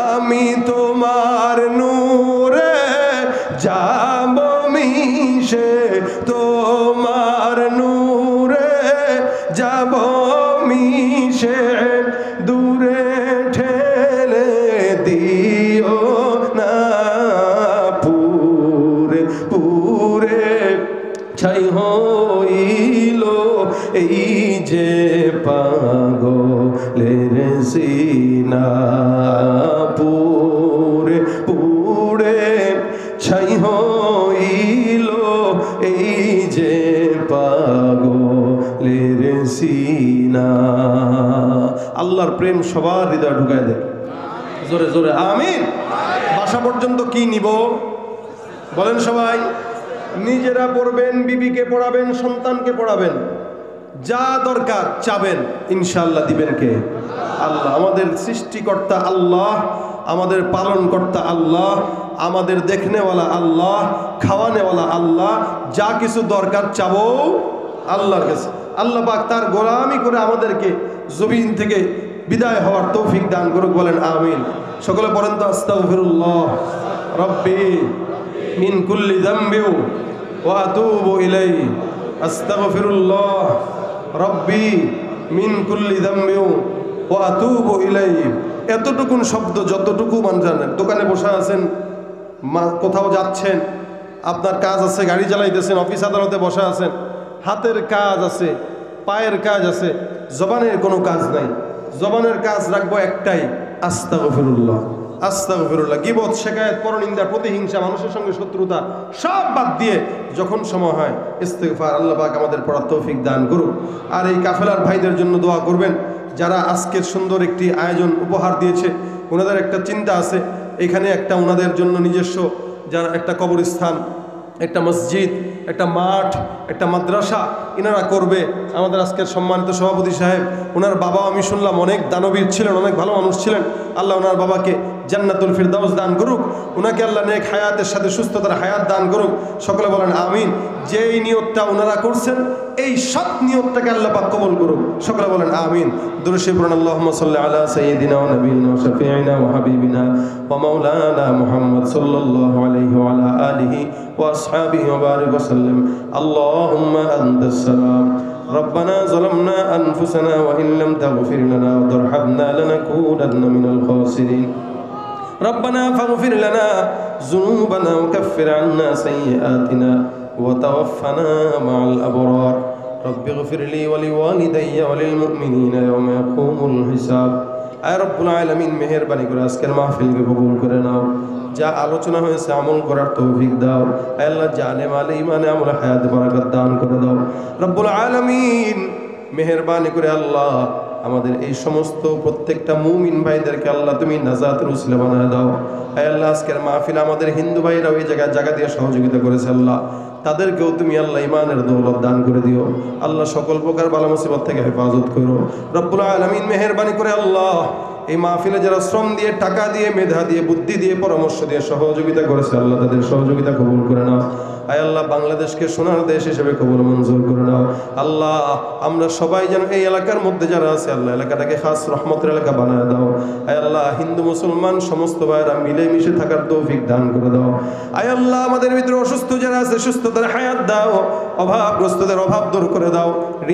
আমি তোমার নূরে যাব মিশে, তোমার নূরে যাব মিশে, দূরে ঠেলে দিও না, পুরে পুরে ছাই হইল এই যে পাগলের সিনা, পুরে পুরে ছাই হইল এই যে পাগলের সিনা। আল্লাহর প্রেম সবার হৃদয় ঢুকায় দেয়, জোরে জোরে আমিন। বাসা পর্যন্ত কি নিব বলেন সবাই? নিজেরা পড়বেন, বিবিকে পড়াবেন, সন্তানকে পড়াবেন, যা দরকার চাবেন, ইনশাআল্লাহ দিবেন কে? আল্লাহ। আমাদের সৃষ্টিকর্তা আল্লাহ, আমাদের পালনকর্তা আল্লাহ, আমাদের দেখনেওয়ালা আল্লাহ, খাওয়ানেওয়ালা আল্লাহ। যা কিছু দরকার চাবো আল্লাহর কাছে। আল্লাহ পাক তার গোলামি করে আমাদেরকে জমিন থেকে বিদায় হওয়ার তৌফিক দান করুক, বলেন আমিন। সকলে পড়েন তো আস্তাগফিরুল্লাহ রব্বি মিন কুল্লি যামবি ওয়া আতুবু ইলাইহি, আস্তাগফিরুল্লাহ রব্বি মিন কুল্লি যামবি ওয়া আতুবু ইলাইহি। এতটুকুন শব্দ যতটুকু মানুষ জানেন, দোকানে বসে আছেন, কোথাও যাচ্ছেন, আপনার কাজ আছে, গাড়ি চালাইতেছেন, অফিস আদালতে বসে আছেন, হাতের কাজ আছে, পায়ের কাজ আছে, জবানের কোনো কাজ নাই। জবানের কাজ রাখবো একটাই, আস্তাগফিরুল্লাহ। আস্তাগফিরুল্লাহ, গীবত, শিকায়েত, পরনিন্দা, প্রতিহিংসা, মানুষের সঙ্গে শত্রুতা সব বাদ দিয়ে যখন সময় হয় ইস্তিগফার, আল্লাহ পাক আমাদের পড়ার তৌফিক দান করুক। আর এই কাফেলার ভাইদের জন্য দোয়া করবেন, যারা আজকের সুন্দর একটি আয়োজন উপহার দিয়েছে। ওনাদের একটা চিন্তা আছে, এখানে একটা ওনাদের জন্য নিজস্ব যারা একটা কবরস্থান, একটা মসজিদ, একটা মাঠ, একটা মাদ্রাসা ইনারা করবে। আমাদের আজকের সম্মানিত সভাপতি সাহেব, ওনার বাবা আমি শুনলাম অনেক দানবীর ছিলেন, অনেক ভালো মানুষ ছিলেন। আল্লাহ ওনার বাবাকে জান্নাতুল ফিরদাউস দান করুক, ওনাকে আল্লাহ নেক হায়াতের সাথে সুস্থতার হায়াত দান করুক। সকলে বলেন আমিন। যেই নিয়তটা ওনারা করছেন এই সৎ নিয়তটাকে আল্লাহ পাক কবুল করুক। সকলে বলেন আমিন। দুরূদ শরীফ পড়ুন। আল্লাহুম্মা সাল্লি আলা সাইয়্যিদিনা ওয়া নাবিয়িনা ওয়া শাফিঈনা ওয়া হাবিবিনা ওয়া মাওলানা মুহাম্মদ সাল্লাল্লাহু আলাইহি ওয়া আলা আলিহি ওয়া আসহাবিহি ওয়া বারিক ওয়া সাল্লিম। আল্লাহুম্মা আনতাস সালাম ربنا ظلمنا أنفسنا وإن لم تغفر لنا وترحمنا لنكونن من الخاسرين ربنا فاغفر لنا ذنوبنا وكفر عنا سيئاتنا وتوفنا مع الأبرار رب اغفر لي ولوالدي وللمؤمنين يوم يقوم الحساب আয় রব্বুল আলামিন, মেহেরবানি করে আজকের মাহফিলকে কবুল করে নাও। যা আলোচনা হয়েছে আমল করার তৌফিক দাও। আয় আল্লাহ, জানে মালে ইমানে আমলে হায়াতে বারাকাত দান করে দাও রব্বুল আলামিন। মেহেরবানি করে আল্লাহ আমাদের এই সমস্ত প্রত্যেকটা মুমিন ভাইদেরকে আল্লাহ তুমি নাজাতের উসিলা বানায় দাও। আয় আল্লাহ, আজকের মাহফিল আমাদের হিন্দু ভাইরা ওই জায়গায় জায়গা দিয়ে সহযোগিতা করেছে আল্লাহ, তাদেরকেও তুমি আল্লাহ ইমানের দৌলত দান করে দিও। আল্লাহ সকল প্রকার বালা মুসিবত থেকে হেফাজত করো রব্বুল আলামিন। মেহেরবানি করে আল্লাহ এই মাহফিলে যারা শ্রম দিয়ে, টাকা দিয়ে, মেধা দিয়ে, বুদ্ধি দিয়ে, পরামর্শ দিয়ে সহযোগিতা করেছে আল্লাহ, তাদের সহযোগিতা কবুল করে নাও। আয় আল্লাহ, বাংলাদেশকে সোনার দেশ হিসেবে কবুল মঞ্জুর করে নাও। আল্লাহ, আমরা সবাই যেন এই এলাকার মধ্যে যারা আছে আল্লাহ এলাকাটাকে খাস রহমতের এলাকা বানায় দাও। আয় আল্লাহ, হিন্দু মুসলমান সমস্ত ভাইরা মিলে মিশে থাকার তৌফিক দান করে দাও। আয় আল্লাহ, আমাদের ভিতরে অসুস্থ যারা আছে সুস্থতার হায়াত দাও, অভাবগ্রস্তদের অভাব দূর করে দাও,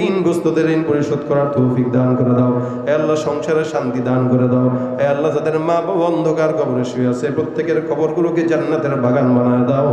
ঋণগ্রস্তদের ঋণ পরিশোধ করার তৌফিক দান করে দাও। আয় আল্লাহ, সংসারে শান্তি দান করে দাও। আয় আল্লাহ, যাদের মা বাবা অন্ধকার কবরে শুয়ে আছে প্রত্যেকের কবরগুলোকে জান্নাতের বাগান বানায় দাও।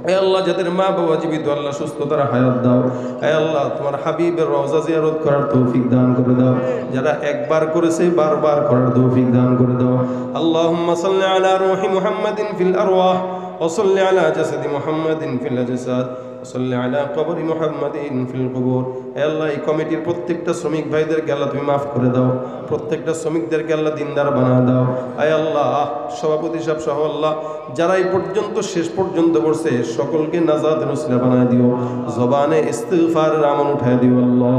আয় আল্লাহ, যাদের মা বাবা জীবিত আল্লাহ সুস্থতার হায়াত দাও। আয় আল্লাহ, তোমার হাবিবের রওজা জিয়ারত করার তৌফিক দান করে দাও। যারা একবার করেছে বারবার করার তৌফিক দান করে দাও। আল্লাহুম্মা সাল্লি আলা রূহি মুহাম্মাদিন ফিল আরওয়াহ ওয়া সাল্লি আলা জাসাদি মুহাম্মাদিন ফিল আজসাদ ওয়া সাল্লি আলা কবরি মুহাম্মাদিন ফিল কুবুর। আয় আল্লাহ, এই কমিটির প্রত্যেকটা শ্রমিক ভাইদেরকে আল্লাহ তুমি মাফ করে দাও, প্রত্যেকটা শ্রমিকদেরকে আল্লাহ দিনদার বানা দাও। আয় আল্লাহ, সভাপতি সাহেব সহ আল্লাহ যারা এই পর্যন্ত শেষ পর্যন্ত বসে সকলকে নাজাতের উসিলা বানায় দিও, জবানে ইস্তিগফারের আমল উঠায় দিও। আল্লাহ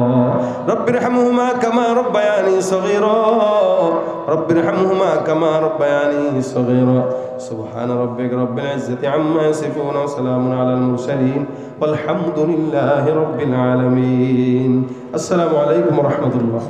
রব্বিরহামহুমা কামা রব্বায়ানি সগীরা, রব্বিরহামহুমা কামা রব্বায়ানি সগীরা। সুবহান রাব্বিকা রাব্বিল ইজ্জাতি আম্মা ইয়াসিফুন ওয়া সালামুন আলাল মুরসালিন ওয়ালহামদুলিল্লাহি রাব্বিল আলামিন। আসসালামু আলাইকুম ওয়া রাহমাতুল্লাহ।